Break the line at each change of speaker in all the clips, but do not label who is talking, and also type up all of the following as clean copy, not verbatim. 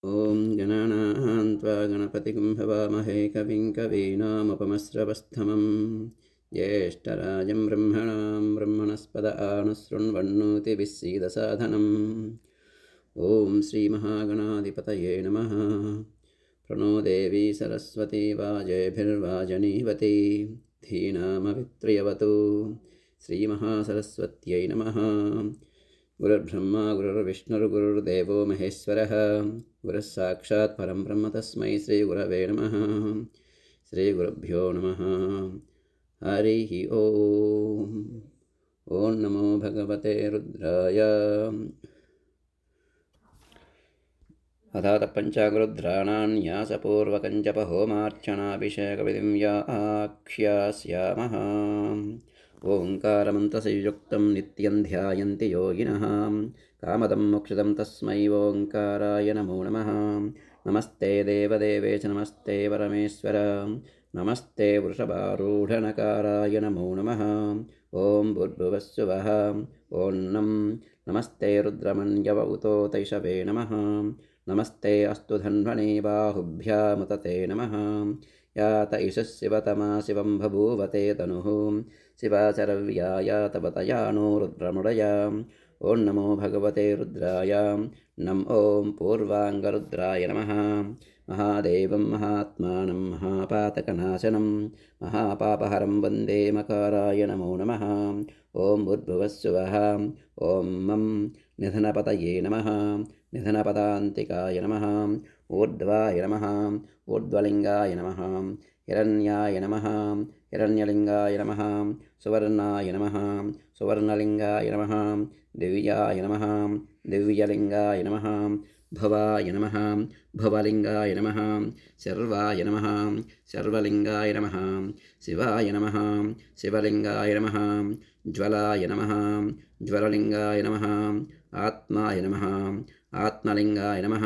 ॐ गणानां त्वा गणपतिं हवामहे कविं कवीनामुपमस्रवस्तमं ज्येष्ठराजं ब्रह्मणां ब्रह्मणस्पद आनुशृण्वन्नोतिभिस्सीदसाधनम् ॐ श्रीमहागणाधिपतये नमः। प्रणो देवी सरस्वती वाजयभिर्वाजनीवती धीनामभित्रियवतु श्रीमहासरस्वत्यै नमः। गुरुर्ब्रह्मा गुरुर्विष्णुर्गुरुर्देवो महेश्वरः गुरुः साक्षात् परं ब्रह्म तस्मै श्रीगुरवे नमः। श्रीगुरुभ्यो नमः। हरिः ओम्। ॐ नमो भगवते रुद्राय। अथ पञ्चाग्रुद्राणान्यासपूर्वकं जपहोमार्चनाभिषेकविधिं या आख्यास्यामः। ओङ्कारमन्त्रसंयुक्तं नित्यं ध्यायन्ति योगिनः कामदं मोक्षदं तस्मै ओङ्काराय नमो नमः। नमस्ते देवदेवेश नमस्ते परमेश्वर नमस्ते वृषभारूढनकाराय नमो नमः। ॐ भूर्भुवस्सुवः ॐ नमस्ते रुद्रमन्यवउतो तैषवे नमः। नमस्ते अस्तु धन्वने बाहुभ्यामुतते नमः। यात ईशः शिवतमा शिवं बभूवते तनुः शिवाचरव्याय तपतया नो रुद्रमुडया। ॐ नमो भगवते रुद्राय। नम ॐ पूर्वाङ्गरुद्राय नमः। महादेवं महात्मानं महापातकनाशनं महापापहरं वन्दे मकाराय नमो नमः। ॐ भूर्भुवस्सुवः ॐ निधनपतये नमः। निधनपदान्तिकाय नमः। ऊर्ध्वाय नमः। ऊर्ध्वलिङ्गाय नमः। हिरण्याय नमः। हिरण्यलिङ्गाय नमः। सुवर्णाय नमः। सुवर्णलिङ्गाय नमः। दिव्याय नमः। दिव्यलिङ्गाय नमः। भवाय नमः। भवलिङ्गाय नमः। शर्वाय नमः। शर्वलिङ्गाय नमः। शिवाय नमः। शिवलिङ्गाय नमः। ज्वलाय नमः। ज्वललिङ्गाय नमः। आत्माय नमः। आत्मलिङ्गाय नमः।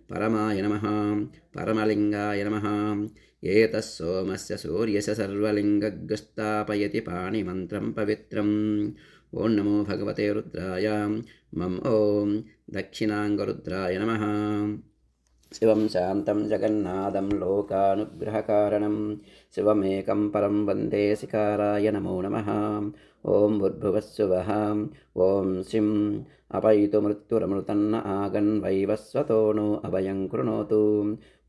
परमाय नमः। परमलिङ्गाय नमः। एतः सोमस्य सूर्यस्य सर्वलिङ्गग्स्थापयति पाणिमन्त्रं पवित्रम्। ॐ नमो भगवते रुद्राय। मम ॐ दक्षिणाङ्गरुद्राय नमः। शिवं शान्तं जगन्नाथं लोकानुग्रहकारणं शिवमेकं परं वन्दे शिकाराय नमो नमः। ॐ भूर्भुवस्सुवः ॐ शिं अपयितु मृत्युरमृतन्न आगन् वैवस्वतो नो अभयं कृणोतु।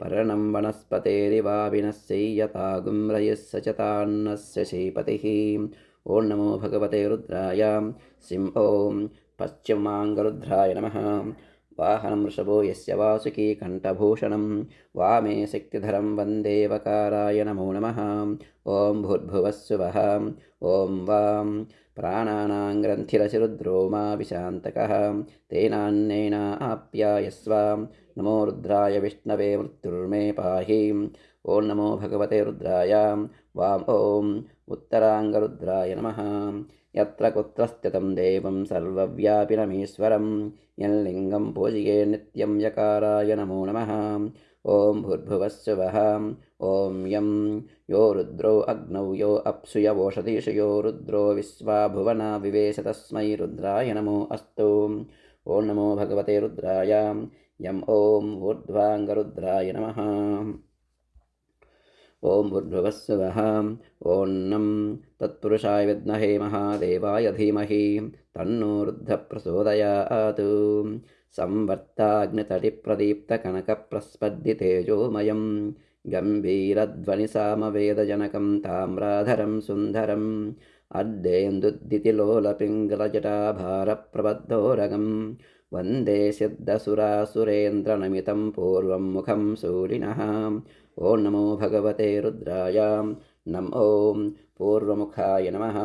पर्णं वनस्पतेरिवाविनश्यतागुं रयस्य च तान्नस्य श्रीपतिः। ॐ नमो भगवते रुद्राय। सिं ॐ पश्चिमाङ्गरुद्राय नमः। वाहनं वृषभो यस्य वासुकी कण्ठभूषणं वामे शक्तिधरं वन्दे वकाराय नमो नमः। ॐ भूर्भुवस्सुवः ॐ वां प्राणानां ग्रन्थिरसिरुद्रो मा विशान्तकः तेनान्नेन आप्यायस्व। नमो रुद्राय विष्णवे मृत्युर्मे पाहि। ॐ नमो भगवते रुद्राय। वां ॐ उत्तराङ्गरुद्राय नमः। यत्र कुत्र स्थितं देवं सर्वव्यापिनमीश्वरं यल्लिङ्गं पूजये नित्यं यकाराय नमो नमः। ॐ भूर्भुवस्सुवः ॐ यं यो रुद्रो अग्नौ यो अप्सु यवोषधीषु यो रुद्रो विश्वा भुवना विवेश तस्मै रुद्राय नमो अस्तु। ॐ नमो भगवते रुद्राय। यं ॐ ऊर्ध्वाङ्गरुद्राय नमः। ॐ भूर्भुवस्सुवः ॐ तत्पुरुषाय विद्महे महादेवाय धीमहि तन्नो रुद्रः प्रचोदयात्। संवर्ताग्नितटिप्रदीप्तकनकप्रस्पद्दितेजोमयं गम्भीरध्वनिसामवेदजनकं ताम्राधरं सुन्दरम् अर्धेन्दुद्दितिलोलपिङ्गलजटाभारप्रबद्धोरगं वन्दे सिद्धसुरासुरेन्द्रनमितं पूर्वं मुखं शूलिनः। ॐ नमो भगवते रुद्राय। नम ॐ पूर्वमुखाय नमः।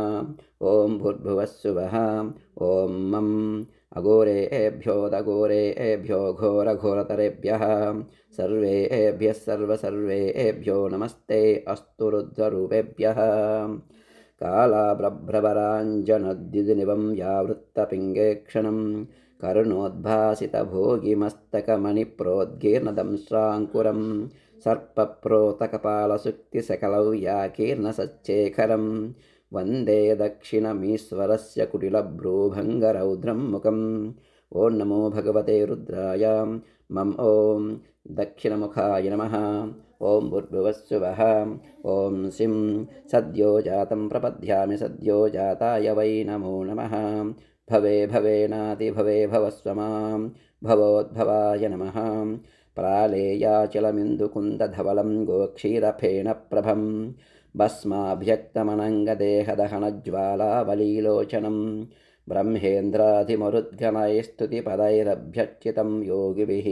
ॐ भूर्भुवस्सुवः ॐ अघोरेभ्यो दघोरेभ्यो घोरघोरतरेभ्यः सर्वेभ्यः सर्वेभ्यो नमस्ते अस्तु रुद्ररूपेभ्यः। कालाभ्रभ्रवराञ्जनद्युतिनिभं यावृत्तपिङ्गेक्षणं कर्णोद्भासितभोगिमस्तकमणिप्रोद्गीर्णदंश्राङ्कुरं सर्पप्रोतकपालसुक्तिसकलौ याकीर्णसच्चेखरं वन्दे दक्षिणमीश्वरस्य कुटिलभ्रूभङ्गरौद्रं मुखम्। ఓం నమో భగవతే రుద్రాయ మం ఓం దక్షిణముఖాయ నమః ఓం భూర్భువస్సువః ఓం సిం సద్యో జాతం ప్రపద్యామి సద్యో జాతాయ వై నమో నమః భవే భవేనాతి భవే భవస్వమాం భవోద్భవాయ నమః ప్రాళేయాచలమిందుకుందధవలం గోక్షీరఫేణప్రభం భస్మాభ్యక్తమనంగదేహదహనజ్వాలావలీలోచనం బ్రహ్మేంద్రాధిమరుద్గణైస్తుతిపदैरभ्यर्चितं योगिभिः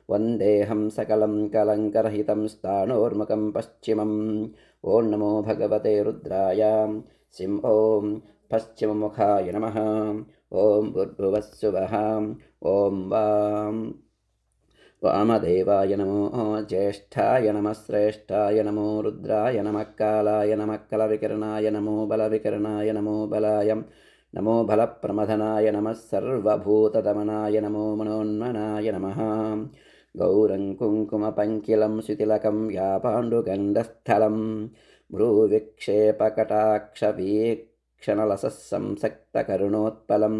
वन्देऽहं सकलं कलङ्करहितं स्थाणोर्मुखं पश्चिमम् ॐ नमो भगवते रुद्राय सिं ॐ पश्चिममुखाय नमः ॐ भूर्भुवस्सुवः ॐ वामदेवाय नमो ज्येष्ठाय नमः श्रेष्ठाय नमो रुद्राय नमः कालाय नमः कलविकरणाय नमो बलविकरणाय नमो बलाय नमो बलप्रमथनाय नमः सर्वभूतदमनाय नमो मनोन्मनाय नमः गौरं कुङ्कुमपङ्किलं सुतिलकं व्यापाण्डुगण्डस्थलं भ्रूविक्षेपकटाक्षवीक्षणलसः संसक्तकरुणोत्पलं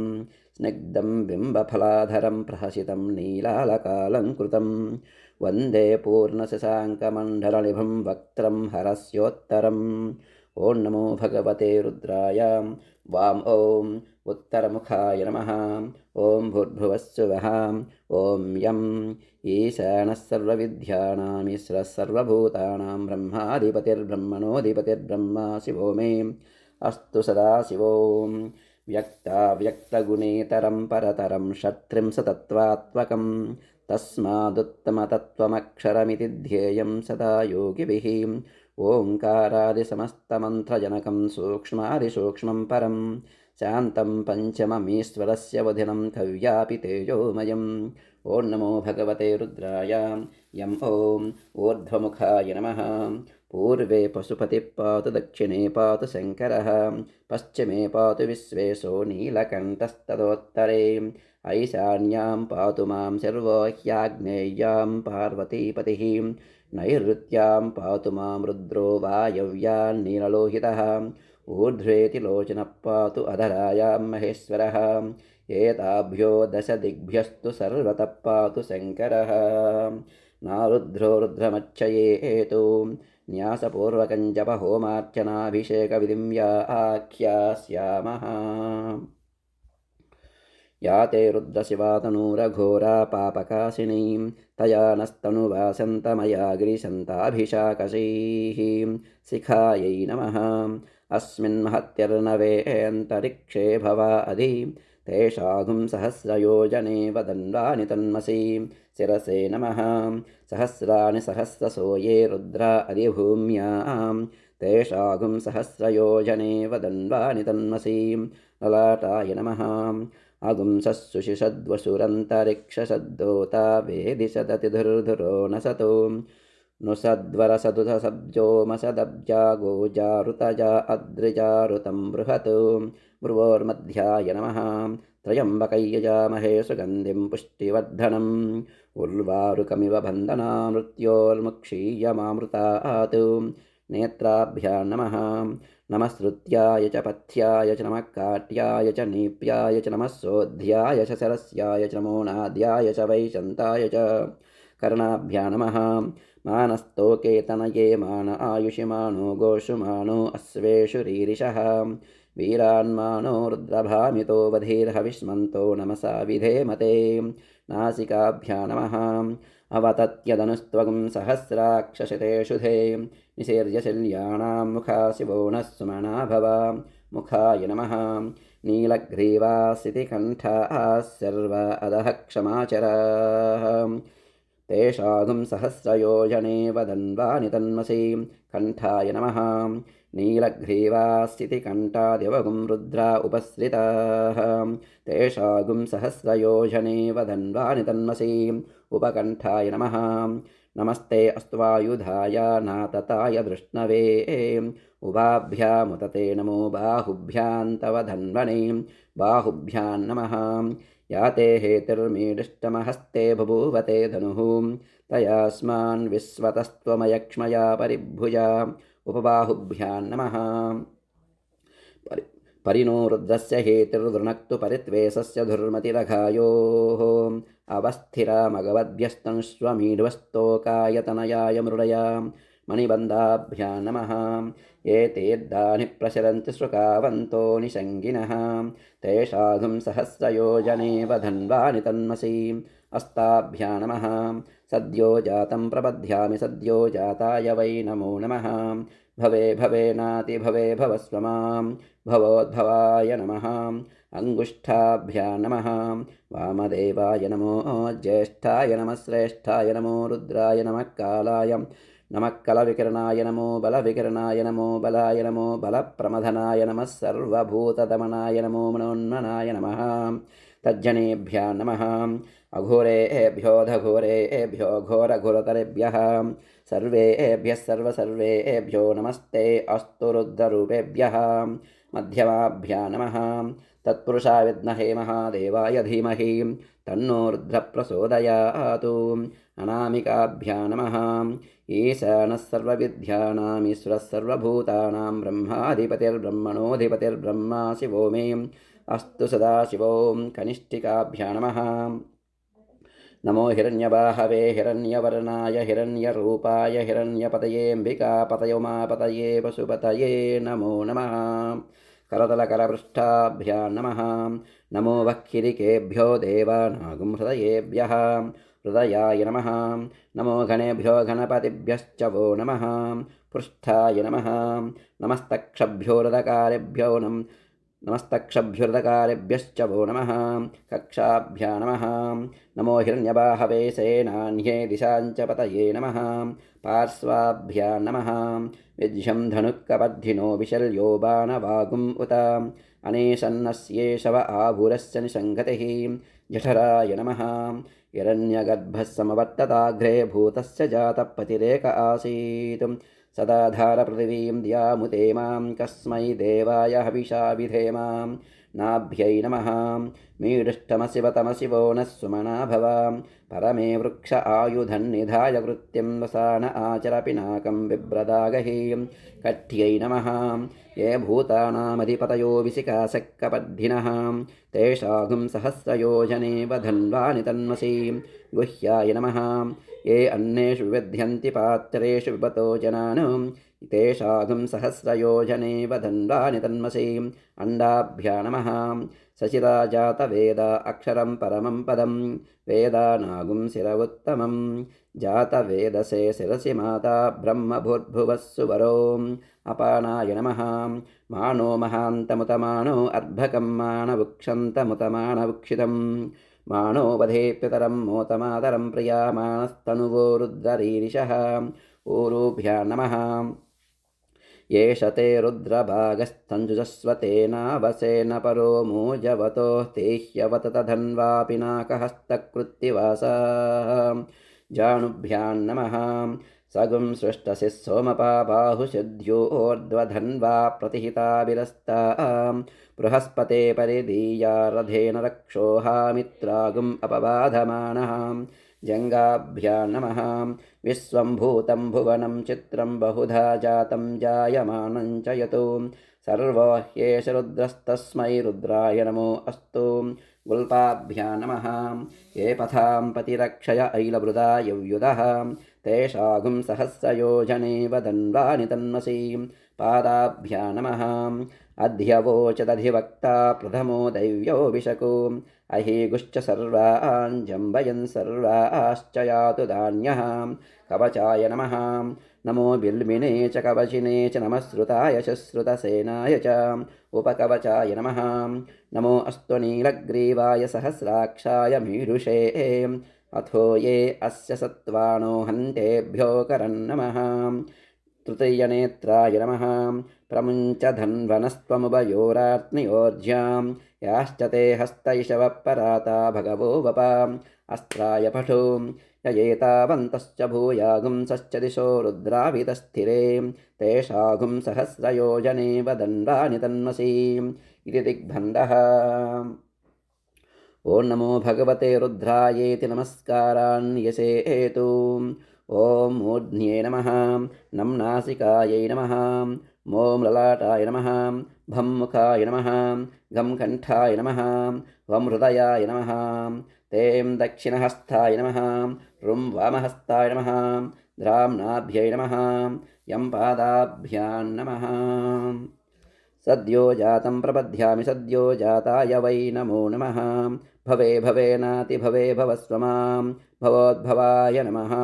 स्निग्धं बिम्बफलाधरं प्रहसितं नीलालकालङ्कृतं वन्दे पूर्णशशाङ्कमण्डलनिभं वक्त्रं हरस्योत्तरम् ॐ नमो भगवते रुद्राय वां ॐ उत्तरमुखाय नमः ॐ भूर्भुवस्सुवः ॐ यम् ईशानः सर्वविद्यानां ईश्वरः सर्वभूतानां ब्रह्माधिपतिर्ब्रह्मणोऽधिपतिर्ब्रह्मा शिवो मे अस्तु सदा शिवो व्यक्ताव्यक्तगुणेतरं परतरं षट्त्रिंशतत्त्वात्मकं तस्मादुत्तमतत्त्वमक्षरमिति ध्येयं सदा योगिभिः ओङ्कारादिसमस्तमन्त्रजनकं सूक्ष्मादिसूक्ष्मं परं शान्तं पञ्चममीश्वरस्य वधिनं कव्यापि तेजोमयम् ॐ नमो भगवते रुद्राय यं ॐ ऊर्ध्वमुखाय नमः पूर्वे पशुपतिः पातु दक्षिणे पातु शङ्करः पश्चिमे पातु विश्वेशो नीलकण्ठस्तदोत्तरे ऐशान्यां पातु मां सर्वह्याग्नेय्यां पार्वतीपतिः नैऋत्यां पातु मां रुद्रो वायव्यान्नीललोहितः ऊर्ध्वेति लोचनः पातु अधरायां महेश्वरः एताभ्यो दशदिग्भ्यस्तु सर्वतः पातु शङ्करः नारुद्रो रुद्रमच्चयेतु न्यासपूर्वकं जपहोमार्चनाभिषेकविधिं या आख्यास्यामः या ते रुद्रशिवातनूरघोरा पापकाशिनीं तया नस्तनुवासन्तमया गिरिशन्ताभिषाकशीः शिखायै नमः अस्मिन् महत्यर्णवेऽन्तरिक्षे भवा अधि तेषागुं सहस्रयोजने वदन्वानि तन्मसि शिरसे नमः सहस्राणि सहस्रशो ये रुद्रा अधिभूम्यां तेषागुं सहस्रयोजने वदन्वानि तन्मसि ललाटाय नमः अगुंसस्सुषिषद्वसुरन्तरिक्षशब्दोता वेदिशदतिधुर्धुरो न सतो नुसद्वरसदुसब्जोमसदब्जा गोजारुतजा अद्रिजारुतं बृहत् भ्रुवोर्मध्याय नमः त्र्यम्बकय्यजामहे सुगन्धिं पुष्टिवर्धनम् उर्वारुकमिव बन्धना मृत्योर्मुक्षीयमामृतात् नेत्राभ्यां नमः नमस्रुत्याय च पथ्याय च नमः काट्याय च नीप्याय च नमः सोऽध्याय च सरस्याय च नमो नाद्याय च वैशन्ताय च कर्णाभ्यां नमः मानस्तोकेतनये मान आयुषिमानो गोषुमानो अश्वेषु रीरिषः वीरान्मानो रुद्रभामितो वधीर्हविष्मन्तो नमसा विधेमते नासिकाभ्यां नमः अवतत्यदनुस्त्वं सहस्राक्षशतेषु धे निसेर्यशल्याणां मुखा शिवो नः सुमना भव मुखाय नमः नीलग्रीवासितिकण्ठाः सर्व अधः क्षमाचराः तेषागुं सहस्रयोजने वदन्वानि तन्मसि कण्ठाय नमः नीलग्रीवास्थितिकण्ठादिवगुं रुद्रा उपसृताः तेषागुं सहस्रयोजने वदन्वानि तन्मसि उपकण्ठाय नमः नमस्ते अस्त्वायुधाय नातताय धृष्णवे उभाभ्यामुतते नमो बाहुभ्यां तव धन्वने बाहुभ्यां नमः याते हेतिर्मीडिष्टमहस्ते बभूवते धनुः तयास्मान् विश्वतस्त्वमयक्ष्मया परिभुजा उपबाहुभ्यां नमः परिणो रुद्रस्य हेतिर्वृणक्तु परित्वेषस्य धुर्मतिरघायोः अवस्थिरामगवद्भ्यस्तनुष्वमीढ्वस्तोकायतनयाय मृडया मणिबन्धाभ्यां नमः। एतेद्दानि प्रचरन्ति श्रुकावन्तो निषङ्गिनः तेषाधुं सहस्रयोजनेव धन्वानि तन्मसि। अस्ताभ्यां नमः। सद्यो जातं प्रबध्यामि सद्यो जाताय वै नमो नमः। भवे भवेनाति भवे भवस्व मां भवोद्भवाय नमः। अङ्गुष्ठाभ्यां नमः। वामदेवाय नमो ज्येष्ठाय नमः श्रेष्ठाय नमो रुद्राय नमः कालाय नमः कलविकिरणाय नमो बलविकिरणाय नमो बलाय नमो बलप्रमथनाय नमः सर्वभूतदमनाय नमो मनोन्मनाय नमः। तज्जनेभ्यां नमः। अघोरेभ्योऽधघोरेभ्यो घोरघोरतरेभ्यः सर्वेभ्यः सर्वेभ्यो नमस्ते अस्तु रुद्ररूपेभ्यः। मध्यमाभ्यां नमः। तत्पुरुषाय विद्महे महादेवाय धीमहि तन्नो रुद्रः प्रचोदयात्। अनामिकाभ्यां नमः। ईशानः सर्वविद्यानाम् ईश्वरः सर्वभूतानां ब्रह्माधिपतिर्ब्रह्मणोऽधिपतिर्ब्रह्मा शिवो मे अस्तु सदाशिवो। कनिष्ठिकाभ्यां नमः। नमो हिरण्यबाहवे हिरण्यवर्णाय हिरण्यरूपाय हिरण्यपतयेऽम्बिकापतये उमापतये पशुपतये नमो नमः। करतलकरपृष्ठाभ्यां नमः। नमो वक्किरिकेभ्यो देवानागं हृदयेभ्यः हृदयाय नमः। नमो गणेभ्यो गणपतिभ्यश्च वो नमः। पृष्ठाय नमः। नमस्तक्षभ्योरदकारेभ्यो नमस्तक्षभ्युर्दकारेभ्यश्च वो नमः। कक्षाभ्यां नमः। नमो हिरण्यबाहवे सेनान्ये दिशाञ्च पतये नमः। पार्श्वाभ्यां नमः। विज्यं धनुक्कपद्धिनो विशल्यो बाणवागुम् उत अनेशन्नस्येषव आभूरस्य निसङ्गतिः जठराय नमः। हिरण्यगर्भः समवर्तताग्रे भूतस्य जातपतिरेक आसीत् सदाधारपृथिवीं द्यामुते मां कस्मै देवाय हविषा विधेमां। नाभ्यै नमः। मीडुष्टमशिवतमशिवो नः सुमना भव परमे वृक्ष आयुधन्निधाय कृत्यं वसान आचर पिनाकं बिभ्रदागहि। कट्यै नमः। ये भूतानामधिपतयो विशिखासक्कपद्धिनः तेषागुं सहस्रयोजने वधन्वानि तन्मसि। गुह्याय नमः। ये अन्नेषु विविध्यन्ति पात्रेषु विपतो जनान् तेषागुं सहस्रयोजने वधन्वानि तन्मसि। अण्डाभ्यां नमः। सचिरा जातवेद अक्षरं परमं पदं वेदानागुं शिरवुत्तमं जातवेदसे शिरसि माता ब्रह्मभूर्भुवः सुवरो। अपानाय नमः। मानो महान्तमुतमानो अर्भकं मानवुक्षन्तमुतमानवुक्षितं मानो वधेप्यतरं मोतमातरं प्रियामानस्तनुवो रुद्ररीरिषः। ऊरुभ्यां नमः। येष ते रुद्रभागस्तञ्जुजस्वतेनावसेन परो मूजवतो तेह्यवत तधन्वा पिनाकहस्तकृत्तिवासाः। जानुभ्यां नमः। सगुं सृष्टसिः सोमपा बाहुषद्योर्ध्वधन्वा प्रतिहिता विरस्ता बृहस्पते परिदीया रथेन रक्षोहामित्रागुम् अपबाधमानः। जङ्गाभ्यां नमः। विश्वम्भूतं भुवनं चित्रं बहुधा जातं जायमानं च यतो सर्वो ह्येष रुद्रस्तस्मै रुद्राय नमो अस्तु। गुल्पाभ्यां नमः। ये पथां पतिरक्षय ऐलवृदा यव्युधः तेषागुं सहस्रयोजने वधन्वानि तन्मसि। पादाभ्यां नमः। अध्यवोचदधिवक्ता प्रथमो दैव्यो विशको अहीगुश्च सर्वान् जम्बयन् सर्वाश्च यातु धान्यः। कवचाय नमः। नमो बिल्मिने च कवचिने च नमः श्रुताय च श्रुतसेनाय च उपकवचाय नमः। नमो अस्तु नीलग्रीवाय सहस्राक्षाय मीढुषे अथो ये अस्य सत्त्वानो हन्तेभ्यो करन्नमः। तृतीयनेत्राय नमः। प्रमुञ्च धन्वनस्त्वमुभयोरात्मयोर्ज्यां याश्च ते हस्तैषवपराता भगवो वपा अस्त्राय पठो ययेतावन्तश्च भूयागुंसश्च दिशो रुद्रावितस्थिरे तेषागुं सहस्रयोजने वदन्वानि तन्मसि। इति दिग्बन्धः। ॐ नमो भगवते रुद्रायेति नमस्कारान्यसेतु। ॐ मूर्ध्न्ये नमः। नम्नासिकायै नमः। ॐ ललाटाय नमः भं मुखाय नमः गं कण्ठाय नमः वं हृदयाय नमः तें दक्षिणहस्ताय नमः रुं वामहस्ताय नमः द्रां नाभ्यै नमः यं पादाभ्यां नमः सद्यो जातं प्रपद्यामि सद्यो जाताय वै नमो नमः भवे भवेनातिभवे भवस्व मां भवोद्भवाय नमः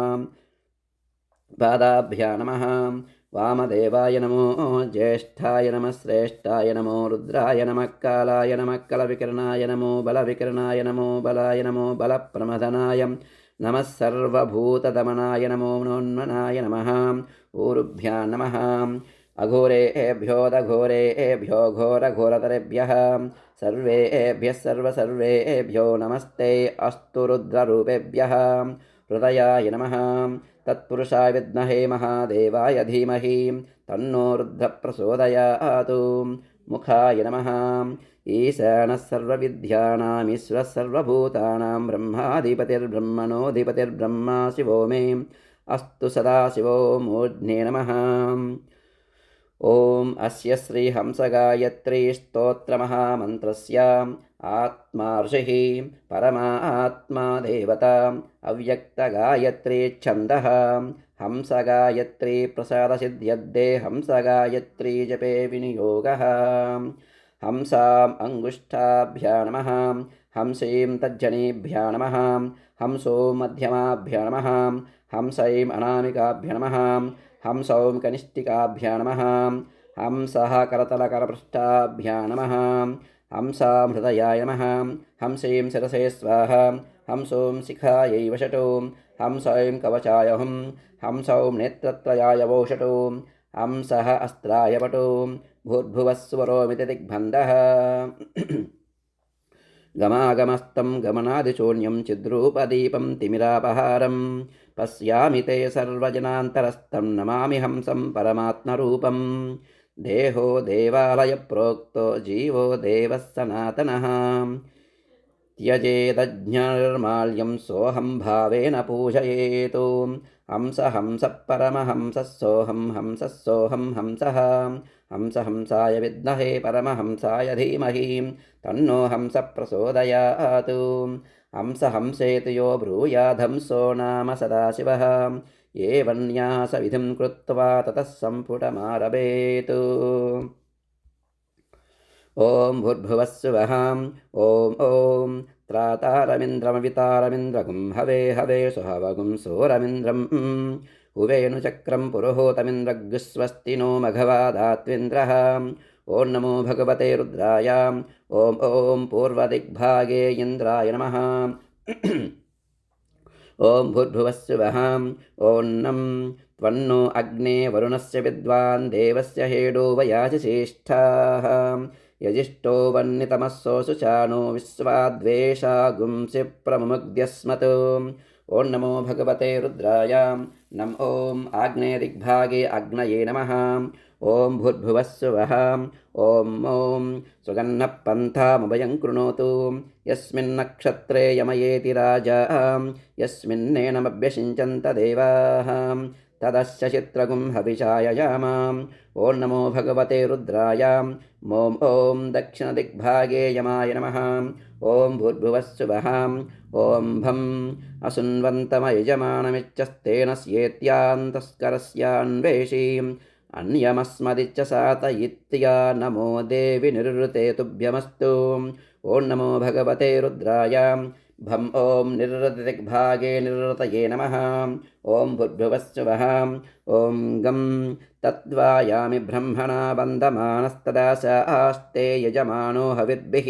पादाभ्यां नमः वामदेवाय नमो ज्येष्ठाय नमः श्रेष्ठाय नमो रुद्राय नमः कालाय नमः कलविकरणाय नमो बलविकरणाय नमो बलाय नमो बलप्रमदनाय नमः सर्वभूतदमनाय नमो मनोन्मनाय नमः ऊरुभ्यां नमः अघोरेभ्योदघोरेभ्यो घोरघोरतरेभ्यः सर्वेभ्यः सर्वसर्वेभ्यो नमस्ते अस्तु रुद्ररूपेभ्यः हृदयाय नमः तत्पुरुषाय विद्महे महादेवाय धीमहि तन्नो रुद्रः प्रचोदयात् मुखाय नमः ईशानः सर्वविद्यानामीश्वरः सर्वभूतानां ब्रह्माधिपतिर्ब्रह्मणोऽधिपतिर्ब्रह्मा शिवो मे अस्तु सदाशिवो मूर्ध्ने नमः ॐ अस्य श्रीहंसगायत्री स्तोत्रमहामन्त्रस्य आत्मा ऋषिः परमात्मा देवता अव्यक्तगायत्री छन्दः हंसगायत्री प्रसादसिद्ध्यद्दे हंसगायत्री जपे विनियोगः हंसाम् अङ्गुष्ठाभ्यां नमः हंसीं तज्जनीभ्यां नमः हंसो मध्यमाभ्यां नमः हंसैम् अनामिकाभ्यां नमः हंसौं कनिष्ठिकाभ्यां नमः हंसः करतलकरपृष्ठाभ्यां नमः हंसां हृदयाय नमः हंसीं शिरसे स्वाहा हंसों शिखायै वषटो हंसैं कवचाय हंसौं नेत्रत्रयाय वोषटो हंसः अस्त्राय पटो भूर्भुवस्वरोमिति दिग्बन्धः गमागमस्तं गमनादिशून्यं चिद्रूपदीपं तिमिरापहारं पश्यामि ते सर्वजनान्तरस्थं नमामि हंसं परमात्मरूपं देहो देवालयप्रोक्तो जीवो देवः सनातनः त्यजेदज्ञनिर्माल्यं सोऽहं भावेन पूजयेत् हंस हंसः परमहंसः सोऽहं हंसः सोऽहं हंसः हंस हंसाय विद्महे परमहंसाय धीमहि तन्नो हंसः प्रचोदयात् हंस हंसेति यो ब्रूयादहंसो नाम सदाशिवः एवं न्यासविधिं कृत्वा ततः सम्पुटमारभेत् ॐ भूर्भुवस्सुवः ॐ त्रातारमिन्द्रमवितारमिन्द्रगुं हवे हवे सुहवगुं सोरमिन्द्रं हुवेनुचक्रं पुरुहूतमिन्द्रगुस्वस्ति नो मघवादात्विन्द्रः ॐ नमो भगवते रुद्राय ॐ पूर्वदिग्भागे इन्द्राय नमः ॐ भूर्भुवस्सुवः ॐ नं त्वन्नो अग्ने वरुणस्य विद्वान् देवस्य हेडो वयाचि श्रेष्ठाः यजिष्ठो वह्नितमस्सो शुचानो विश्वाद्वेषागुंसि प्रमुग्ध्यस्मत् ॐ नमो भगवते रुद्राय नम ॐ आग्नेयदिग्भागे अग्नये नमः ॐ भूर्भुवस्सुवः ॐ सुगन्नपन्थामुभयं कृणोतु यस्मिन्नक्षत्रे यमयेति राजा यस्मिन्नेनमभ्यषिञ्चन्त देवाः तदस्य चित्रगुं हविषाययामाम् ॐ नमो भगवते रुद्राय ॐ दक्षिणदिग्भागे यमाय नमः ॐ भूर्भुवस्सुवः ॐ भं असुन्वन्तमयजमानमिच्छस्तेन स्येत्यान्तस्करस्यान्वेषीम् अन्यमस्मदिच्च सातयित्या नमो देवि निरृते तुभ्यमस्तु ॐ नमो भगवते रुद्राय भं ॐ निरृतदिग्भागे निरृतये नमः ॐ भूर्भुवस्सुवः ॐ गं तद्वायामि ब्रह्मणा वन्दमानस्तदा स आस्ते यजमानो हविर्भिः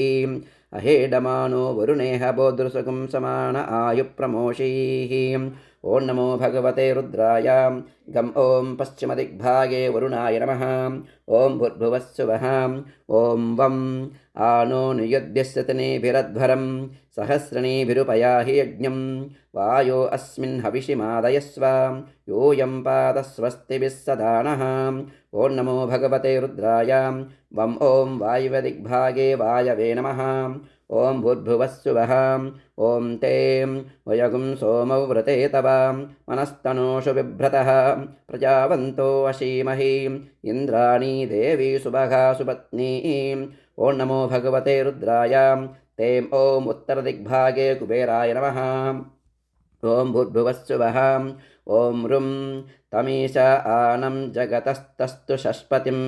अहेडमानो वरुणेह बोधृसुगुं समान आयुप्रमोषीः ॐ नमो भगवते रुद्राय गं ॐ पश्चिमदिग्भागे वरुणाय नमः ॐ भूर्भुवस्सुवः ॐ वं आनो नियुध्यस्यतनेभिरध्वरं सहस्रणीभिरुपयाहि यज्ञं वायो अस्मिन् हविषि मादयस्व योऽयं पादस्वस्तिभिः सदा नः ॐ नमो भगवते रुद्राय वं ॐ वायुव्यदिग्भागे वायवे नमः ॐ भूर्भुवस्सुवः ॐ ते वयगुं सोमौ व्रते तव मनस्तनूषु बिभ्रतः प्रजावन्तो अशीमहि इन्द्राणी देवी सुभगा सुपत्नी ॐ नमो भगवते रुद्राय तें ॐ उत्तरदिग्भागे कुबेराय नमः ॐ भूर्भुवस्सुवः ॐ रुं तमीश आनं जगतस्तस्तु षष्पतिं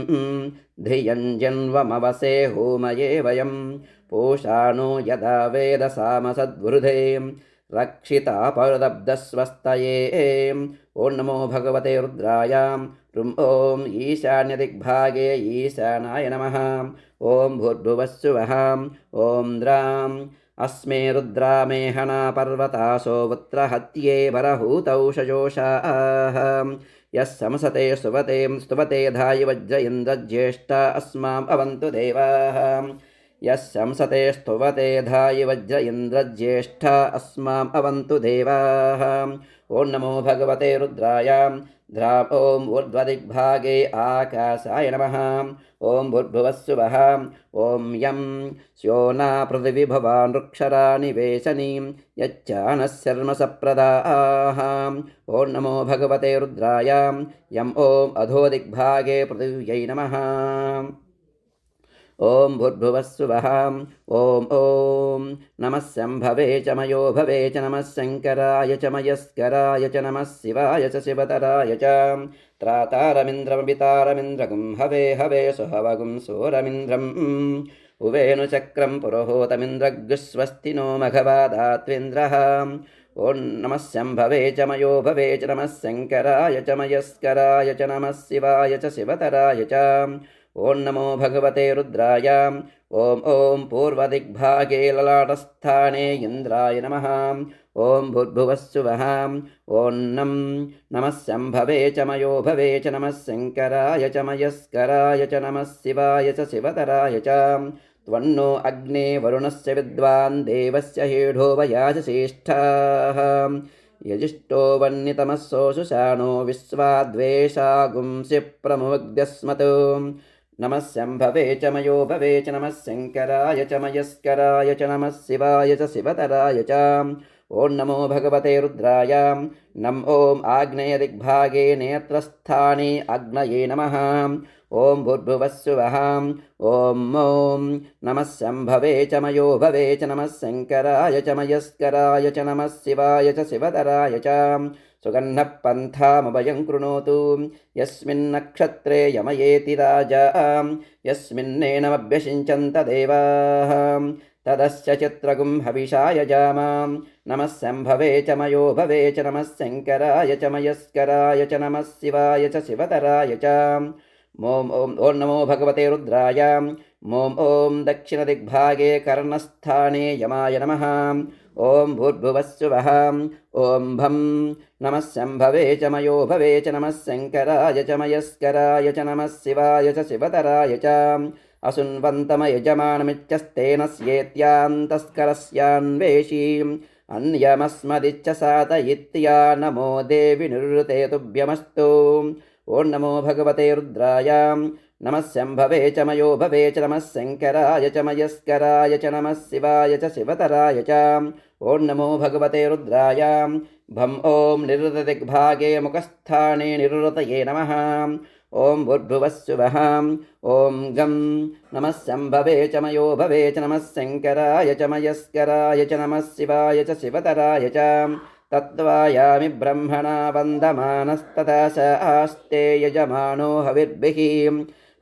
धियञ्जन्वमवसे होमये वयं पूषाणो यदा वेदसामसद्वृधे रक्षितापरुदब्धस्वस्तये ॐ नमो भगवते रुद्राय रुं ॐ ईशान्यदिग्भागे ईशानाय नमः ॐ भूर्भुवस्सुवः ॐ द्रां अस्मे रुद्रामेहना पर्वतासो वुत्रहत्ये परहूतौ शजोषाः यः संसते स्तुवते धायि वज्र इन्द्रज्येष्ठा अस्माम् अवन्तु देवाः यः संसते स्तुवते धायि वज्र इन्द्रज्येष्ठा अस्माम् अवन्तु देवाः ॐ नमो भगवते रुद्राय ॐ ऊर्ध्वदिग्भागे आकाशाय नमः ॐ भूर्भुवस्सुवः ॐ यं स्योना पृथिवी भवान् वृक्षराणि वेशनीं यच्चानः शर्मसप्रदाः ॐ नमो भगवते रुद्राय यं ॐ अधोदिग्भागे पृथिव्यै नमः ॐ भूर्भुवस्सुवः ॐ नमः शम्भवे च मयो भवे च नमः शङ्कराय च मयस्कराय च नमः शिवाय च शिवतराय च त्रातारमिन्द्रमपितारमिन्द्रगुं हवे हवे सुहवगुं सूरमिन्द्रम् उवेनुचक्रं पुरोहोतमिन्द्रगुस्वस्ति नो मघवादात्वेन्द्रः ॐ नमः शम्भवे च मयो भवे च नमः शङ्कराय च मयस्कराय च नमः शिवाय च शिवतराय च ॐ नमो भगवते रुद्राय ॐ पूर्वदिग्भागे ललाटस्थाने इन्द्राय नमः ॐ भूर्भुवस्सुवः ॐ नमः शम्भवे च मयो भवे च नमः शङ्कराय च मयस्कराय च नमः शिवाय च शिवतराय च त्वन्नो अग्ने वरुणस्य विद्वान् देवस्य हेढो वयाजश्रेष्ठाः यजिष्ठो वह्नितमस्सो सुषाणो विश्वाद्वेषागुंसि प्रमुग्ध्यस्मतो नमः शम्भवे च मयो भवे च नमः शङ्कराय च मयस्कराय च नमः शिवाय च शिवतराय च ॐ नमो भगवते रुद्राय ॐ आग्नेयदिग्भागे नेत्रस्थाने अग्नये नमः ॐ भूर्भुवस्सुवः ॐ नमः शम्भवे च मयो भवे च नमः शङ्कराय च मयस्कराय च नमः शिवाय च शिवतराय च सुगन्धः पन्थामभयं कृणोतु यस्मिन्नक्षत्रे यमयेति राजा यस्मिन्नेनमभ्यषिञ्चन्त देवाः तदस्य चित्रगुं हविषाय जामां नमः शम्भवे च मयो भवे च नमः शङ्कराय च मयस्कराय च नमः शिवाय च शिवतराय च ॐ नमो भगवते रुद्राय ॐ दक्षिणदिग्भागे कर्णस्थाने यमाय नमः ॐ भूर्भुवस्सुवः ॐ भं नमः शम्भवे च मयो भवे च नमः शङ्कराय च मयस्कराय च नमः शिवाय च शिवतराय च असुन्वन्तमयजमानमित्यस्तेन स्येत्यान्तस्करस्यान्वेषीम् अन्यमस्मदिच्च सातयित्या नमो देवि निवृते तुभ्यमस्तु ॐ नमो भगवते रुद्राय नमः शम्भवे च मयो भवे च नमः शङ्कराय च मयस्कराय च नमः शिवाय च शिवतराय च ॐ नमो भगवते रुद्राय भं ॐ निरुतदिग्भागे मुखस्थाने निरुतये नमः ॐ भूर्भुवस्सुवः ॐ गं नमः शम्भवे च मयो भवे च नमः शङ्कराय च मयस्कराय च नमः शिवाय च शिवतराय च तत्त्वायामि ब्रह्मणा वन्दमानस्तथा स आस्ते यजमानो हविर्भिः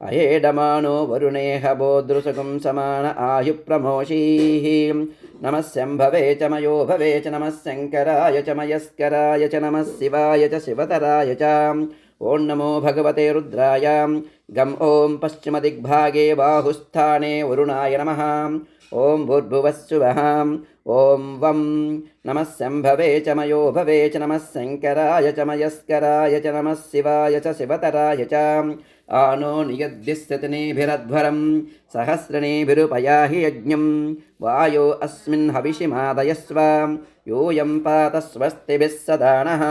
अहेडमानो वरुणेह बोदृसुगुं समान आयुप्रमोषीः नमः शम्भवे च मयो भवे च नमः शङ्कराय च मयस्कराय च नमः शिवाय च शिवतराय च ॐ नमो भगवते रुद्राय गं ॐ पश्चिमदिग्भागे बाहुस्थाने वरुणाय नमः ॐ भूर्भुवस्सुवः ॐ वं नमः शम्भवे च मयो भवे च नमः शङ्कराय च मयस्कराय च नमः शिवाय च शिवतराय च आनो नियद्यस्यतनेभिरध्वरं सहस्रणेभिरुपयाहि यज्ञं वायो अस्मिन् हविषिमादयस्व यूयं पात स्वस्तिभिः सदा नः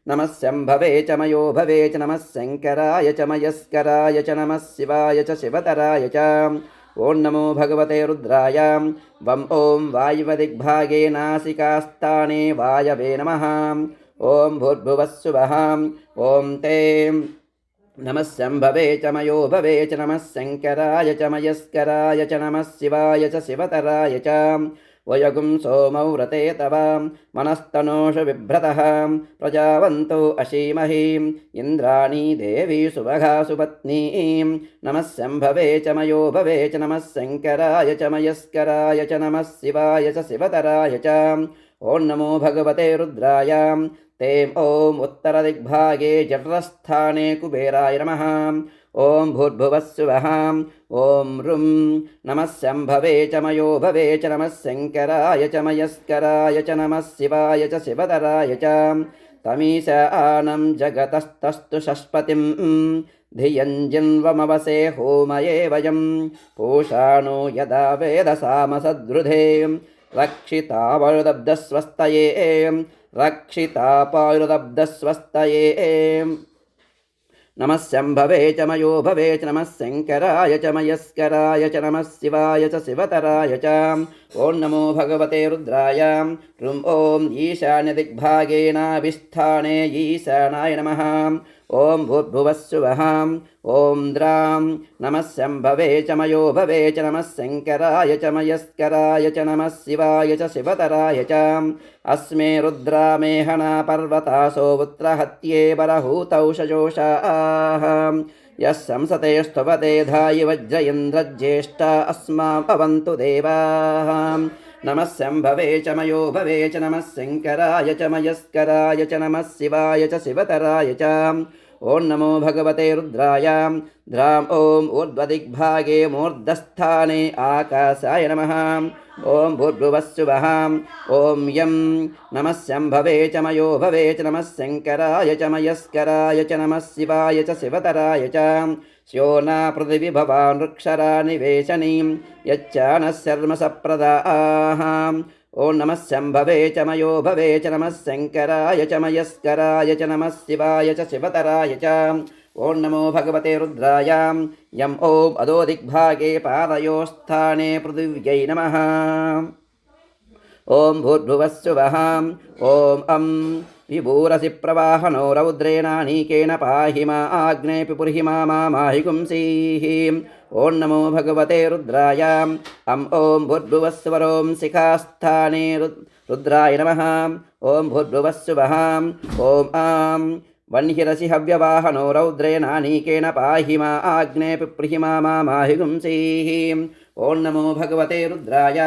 नमः शम्भवे च मयो भवे च नमः शङ्कराय च मयस्कराय च नमः शिवाय च शिवतराय च ఓం నమో భగవతే రుద్రాయ వం ఓం వాయువదిగ్భాగే నాసికాస్థానే వాయవే నమః ఓం భూర్భువస్సువః ఓం తే నమః శంభవే చ మయో భవే చ నమః శంకరాయ చ మయస్కరాయ చ నమః శివాయ చ శివతరాయ చ వయగుం సోమౌ వ్రతే తవ మనస్తనోషు బిభ్రతః ప్రజావంతో అశీమహి ఇంద్రాణీ దేవీ సుభగా సుపత్నీ నమః శంభవే చ మయో భవే చ నమః శంకరాయ చ మయస్కరాయ చ నమః శివాయ చ శివతరాయ చ ఓం నమో భగవతే రుద్రాయ ते ॐ उत्तरदिग्भागे जठरस्थाने कुबेराय नमः ॐ भूर्भुवस्सुवः ॐ रुं नमः शम्भवे च मयो भवे च नमः शङ्कराय च मयस्कराय च नमः शिवाय च शिवतराय च तमीशानं जगतस्तस्तु षष्पतिं धियञ्जिन्वमवसे होमये वयं पूषाणो यदा वेदसामसद्रुधे रक्षितावरुदब्धस्वस्तये रक्षितापायुरब्धस्वस्तये नमः शम्भवे च मयो भवे च नमः शङ्कराय च मयस्कराय च नमः शिवाय च शिवतराय च ॐ नमो भगवते रुद्राय ॐ ईशान्यदिग्भागे नाभिस्थाने ईशानाय नमः ॐ भूर्भुवस्सुवः ॐ द्रां नमः शम्भवे च मयो भवे च नमः शङ्कराय च मयस्कराय च नमः शिवाय च शिवतराय च अस्मे रुद्रामेहना पर्वतासो पुत्रहत्ये बरहूतौ शजोषाः यः संसते स्तवते धायि वज्रयन्द्रज्येष्ठा अस्माभवन्तु देवाः नमः शम्भवे च मयो भवे च नमः शङ्कराय च मयस्कराय च नमः शिवाय च शिवतराय च ॐ नमो भगवते रुद्राय द्रां ॐ ऊर्ध्वदिग्भागे मूर्धस्थाने आकाशाय नमः ॐ भूर्भुवस्सुवः ॐ यं नमः शम्भवे च मयो भवे च नमः शङ्कराय च मयस्कराय च नमः शिवाय च शिवतराय च स्योना पृथिवी भवान् वृक्षरा निवेशनीं यच्चानः शर्मसप्रदाः ॐ नमः शम्भवे च मयो भवे च नमः शङ्कराय च मयस्कराय च नमः शिवाय च शिवतराय च ॐ नमो भगवते रुद्राय यं ॐ अधोदिग्भागे पादयोस्थाने पृथिव्यै नमः ॐ भूर्भुवस्सुवः ॐ विभूरसि प्रवाहनो रौद्रेणानीकेन पाहि मा आग्नेऽपि पुर्हि मा माहि गुंसीः ॐ नमो भगवते रुद्राय ॐ भूर्भुवस्वरों शिखास्थाने रुद्राय नमः ॐ भूर्भुवस्सुवः ॐ वह्निरसि हव्यवाहनो रौद्रेणानीकेन पाहि मा आग्नेऽपि पुर्हि मा माहि गुंसीः ॐ नमो भगवते रुद्राय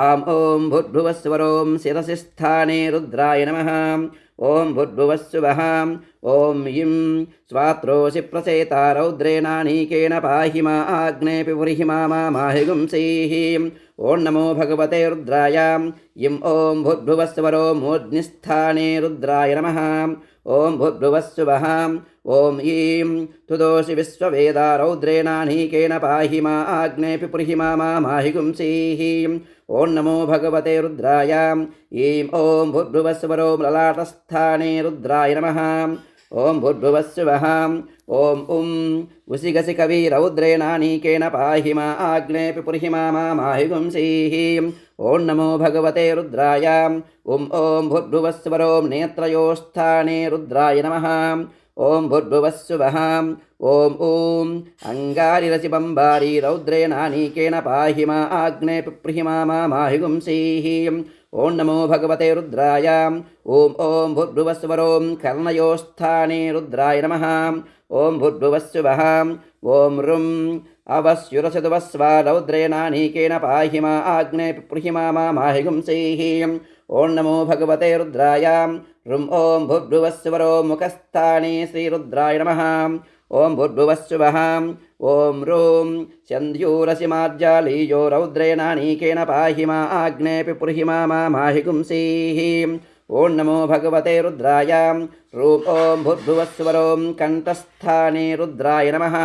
ॐ भूर्भुवस्वरों शिरसि स्थाने रुद्राय नमः ॐ भूर्भुवस्सुवः ॐ इं स्वात्रोऽसि प्रसेता रौद्रेणानीकेन पाहि मा आग्नेऽपि पुर्हि मा माहि गुंसीः ॐ नमो भगवते रुद्राय इं ॐ भूर्भुवस्वरो मूर्ध्निस्थाने रुद्राय नमः ॐ भूर्भुवस्सुवः ॐ ईं तुदोषि विश्ववेदा रौद्रेणानीकेन पाहि मा आग्नेऽपि पुर्हि मा माहि गुंसीः ॐ नमो भगवते रुद्राय ईं ॐ भूर्भुवस्वरो ललाटस्थाने रुद्राय नमः ॐ भूर्भुवस्सुवः ॐ उसिगसि कवि रौद्रेणानीकेन पाहि मा आग्नेऽपि पुर्हि मा माहि गुंसीः ॐ नमो भगवते रुद्राय ॐ भूर्भुवस्वरो नेत्रयोस्थाने रुद्राय नमः ॐ भूर्भुवस्सुवः ॐ अङ्गारिरसि बम्बारी रौद्रेणानीकेन पाहि मा आग्नेऽपि पुर्हि मा माहि गुंसीः ॐ नमो भगवते रुद्राय ॐ भूर्भुवस्वरो कर्णयोस्थाने रुद्राय नमः ॐ भूर्भुवस्सुवः ॐ रुं अवस्युरसदुवस्वा रौद्रेणानीकेन पाहि मा आग्नेऽपि पुर्हि मा माहि गुंसीः ॐ नमो भगवते रुद्राय रुं ॐ भूर्भुवस्वरो मुखस्थाने श्रीरुद्राय नमः ॐ भूर्भुवस्सुवः ॐ रूं सन्ध्यूरसि मार्जालीयो रौद्रेणानीकेन पाहि मा आग्नेऽपि पुर्हि मा माहि गुंसीः ॐ नमो भगवते रुद्राय रूं ॐ भूर्भुवस्वरो कण्ठस्थाने रुद्राय नमः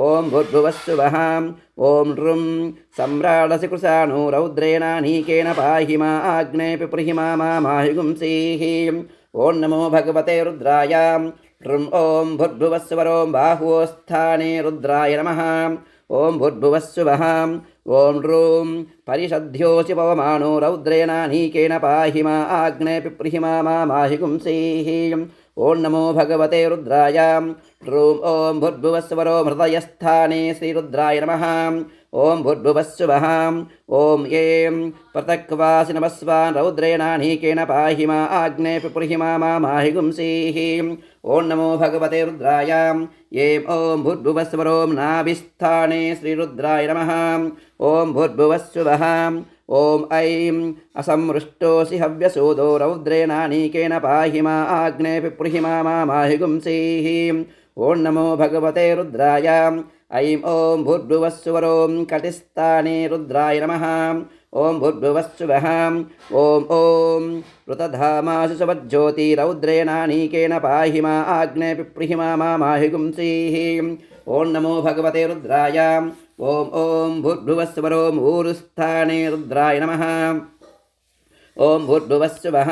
ॐ भूर्भुवस्सुवः ॐ रुं सम्राडसि कृशाणो रौद्रेणानीकेन पाहि मा आग्नेऽपि पुर्हि मा माहि गुंसीः ॐ नमो भगवते रुद्राय रुं ॐ भूर्भुवस्वरो बाहुस्थाने रुद्राय नमः ॐ भूर्भुवस्सुवः ॐ ह्रूं परिषद्योऽसि पवमानो रौद्रेणानीकेन पाहि मा आग्ने पिप्रिहि मा माहि गुंसीः ॐ नमो भगवते रुद्राय ह्रूं ॐ भूर्भुवस्वरो हृदयस्थाने श्रीरुद्राय नमः ॐ भूर्भुवस्सुवः ॐ ऐं पृथक्वासि नमस्वान् रौद्रेणानीकेन पाहि मा आग्ने पिप्रिहि मा माहि गुंसीः ॐ नमो भगवते रुद्राय ऐं ॐ भूर्भुवस्वरो नाभिस्थाने श्रीरुद्राय नमः ॐ भूर्भुवस्सुवः ॐ ऐं असमृष्टोऽसि हव्यसूदो रौद्रेणानीकेन पाहि मा आग्ने पिप्रिहि मा माहि गुंसीः ॐ नमो भगवते रुद्राय ऐं ॐ भूर्भुवस्सुवरो कटिस्थाने रुद्राय नमः ॐ भूर्भुवस्सुवः ॐ ऋतधामासि सुवज्ज्योति रौद्रेणानीकेन पाहि मा आग्ने पिप्रिहि मा माहि गुंसीः ॐ नमो भगवते रुद्राय ॐ भूर्भुवस्वरो ऊरुस्थाने रुद्राय नमः ॐ भूर्भुवस्सुवः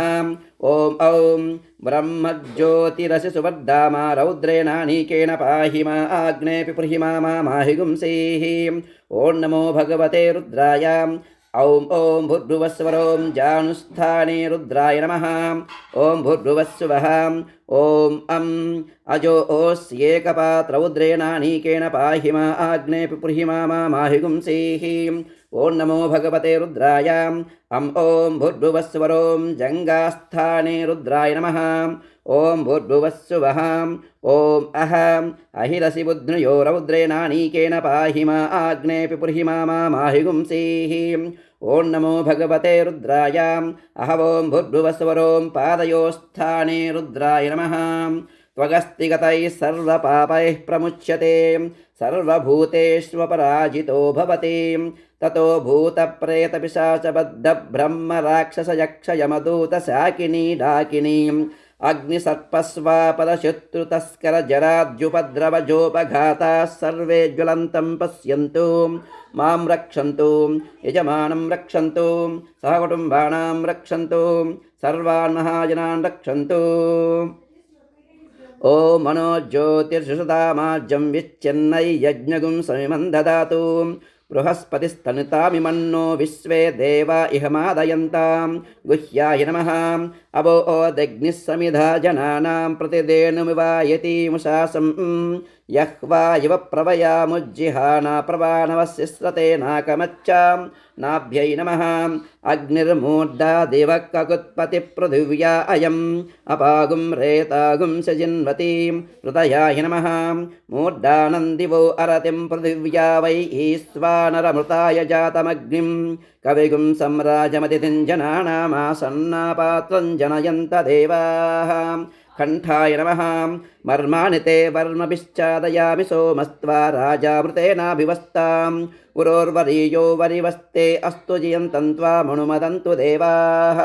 ॐ ब्रह्मज्योतिरसि सुवर्धामा रौद्रेणानीकेन पाहि मा आग्ने पिप्रिहि मा माहि गुंसीः ॐ नमो भगवते रुद्राय ॐ भूर्भुवस्वरो जानुस्थाने रुद्राय नमः ॐ भूर्भुवस्सुवः ॐ अजो ओस्येकपात्रौद्रेणानीकेन पाहि मा आग्ने पिप्रिहि मा माहि गुंसीः ॐ नमो भगवते रुद्राय ॐ भूर्भुवस्वरो जङ्गास्थाने रुद्राय नमः ॐ भूर्भुवस्सुवः ॐ अहिरसि बुध्नुयो रौद्रेणानीकेन पाहि मा आग्ने पिप्रिहि मा माहि गुंसीः ॐ नमो भगवते रुद्राय ॐ भूर्भुवस्वरो पादयोस्थाने रुद्राय नमः त्वगस्तिगतैः सर्वपापैः प्रमुच्यते सर्वभूतेष्वपराजितो भवति ततो भूतप्रेतपिशाचबद्धब्रह्मराक्षसयक्षयमदूतशाकिनी डाकिनी अग्निसर्पस्वापदशत्रुतस्करजराद्युपद्रवजोपघाताः सर्वे ज्वलन्तं पश्यन्तु मां रक्षन्तु यजमानं रक्षन्तु सहकुटुम्बानां रक्षन्तु सर्वान् महाजनान् रक्षन्तु ॐ मनोज्योतिर्षुषतामाज्यं विच्छिन्नै यज्ञगुं समिमं ददातु बृहस्पतिस्तनुतामिमन्नो विश्वे देवा इहमादयन्तां गुह्याय नमः अवो ओदग्निः समिधा जनानां प्रतिदेनुमिवायति मुषासं यह्वा इव प्रवयामुज्जिहाना प्रवानवस्य स्रतेनाकमच्चां नाभ्यै नमः अग्निर्मूर्धा दिवक्ककुत्पतिपृथिव्या अयम् अपागुं रेतागुं सजिन्वतीं हृदयाय नमः मूर्धानन्दिवो अरतिं पृथिव्या वै ईश्वानरमृताय जातमग्निं कविगुं सम्राजमतिथिं जनानामासन्नापात्रं जनयन्त देवाः कण्ठाय नमः मर्माणि ते वर्मभिश्चादयामि सोमस्त्वा राजावृतेनाभिवस्ताम् उरोर्वरीयो वरिवस्ते अस्तु जियन्तं त्वा मनुमदन्तु देवाः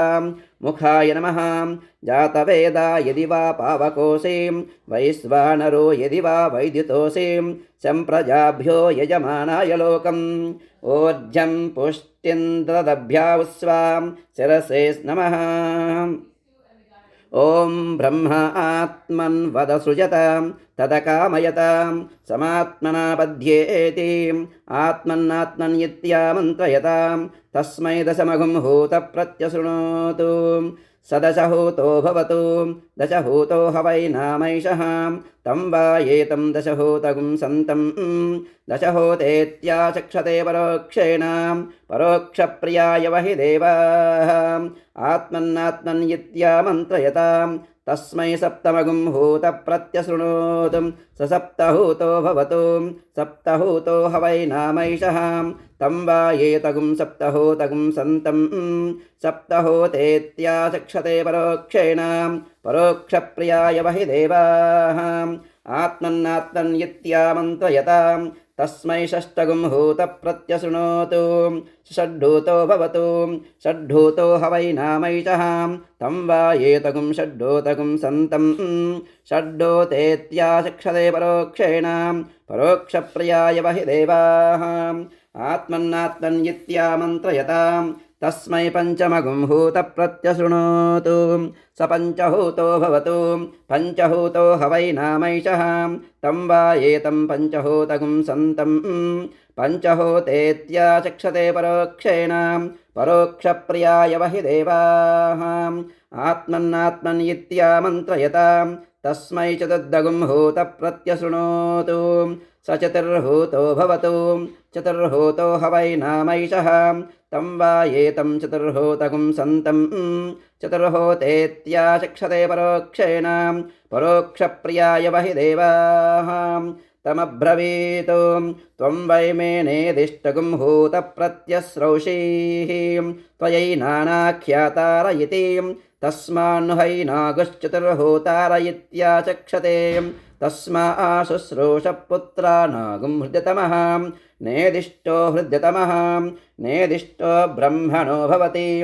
मुखाय नमः जातवेदा यदि वा पावकोऽसि वैश्वानरो यदि वा वैद्युतोऽसि सम्प्रजाभ्यो यजमानाय लोकम् ऊर्जं पुष्टिन्द्रदभ्यावस्वां शिरसे नमः ॐ ब्रह्म आत्मन् वदसृजतां तदकामयतां समात्मना बध्येति आत्मन्नात्मन्यत्यामन्त्रयतां तस्मै दशमघुं हूतप्रत्यशृणोतु सदशहूतो भवतु दशहूतो ह वै नामैषः तं वा एतं दशहूतगुं सन्तं दशहूतेत्याचक्षते परोक्षेण परोक्षप्रियाय वहि देवाः आत्मन्नात्मन्यत्यामन्त्रयतां तस्मै सप्तमगुं हूतप्रत्यशृणोतु स सप्तहूतो भवतु सप्तहूतो ह वै नामैषः तं वा एतगुं सप्तहूतगुं सन्तं सप्तहूतेत्याचक्षते परोक्षेण परोक्षप्रियाय वहि देवाः आत्मन्नात्मन्यत्यामन्त्रयतां तस्मै षष्ठगुं हूतप्रत्यशृणोतु षड्ढूतो भवतु षड्ढूतो ह वै नामैषः तं वा एतगुं षड्ढूतगुं सन्तं षड्ढूतेत्याचक्षते परोक्षेण परोक्षप्रियाय वहि देवाः आत्मन्नात्मन्यत्यामन्त्रयतां तस्मै पञ्चमगुं हूतप्रत्यशृणोतु स पञ्चहूतो भवतु पञ्चहूतो ह वै नामैषः तं वा एतं पञ्चहूतगुं सन्तं पञ्चहूतेत्याचक्षते परोक्षेण परोक्षप्रियाय वहि देवाः आत्मन्नात्मन् इत्यामन्त्रयतां तस्मै चतुर्दगुं हूतप्रत्यशृणोतु स चतुर्हूतो भवतु चतुर्हूतो ह वै नामैषः तं वा एतं चतुर्हूतगुं सन्तं चतुर्हूतेत्याचक्षते परोक्षेण परोक्षप्रियाय वहि देवाः तमब्रवीतु त्वं वै मे नेदिष्टगुं हूतप्रत्यस्रौषीः त्वयैनानाख्यातार इति तस्मान्नु हैनागश्चतुर्हूतार इत्याचक्षते तस्माशुश्रूषपुत्रानागुं हृद्यतमः नेदिष्टो हृद्यतमः नेदिष्टो ब्रह्मणो भवति य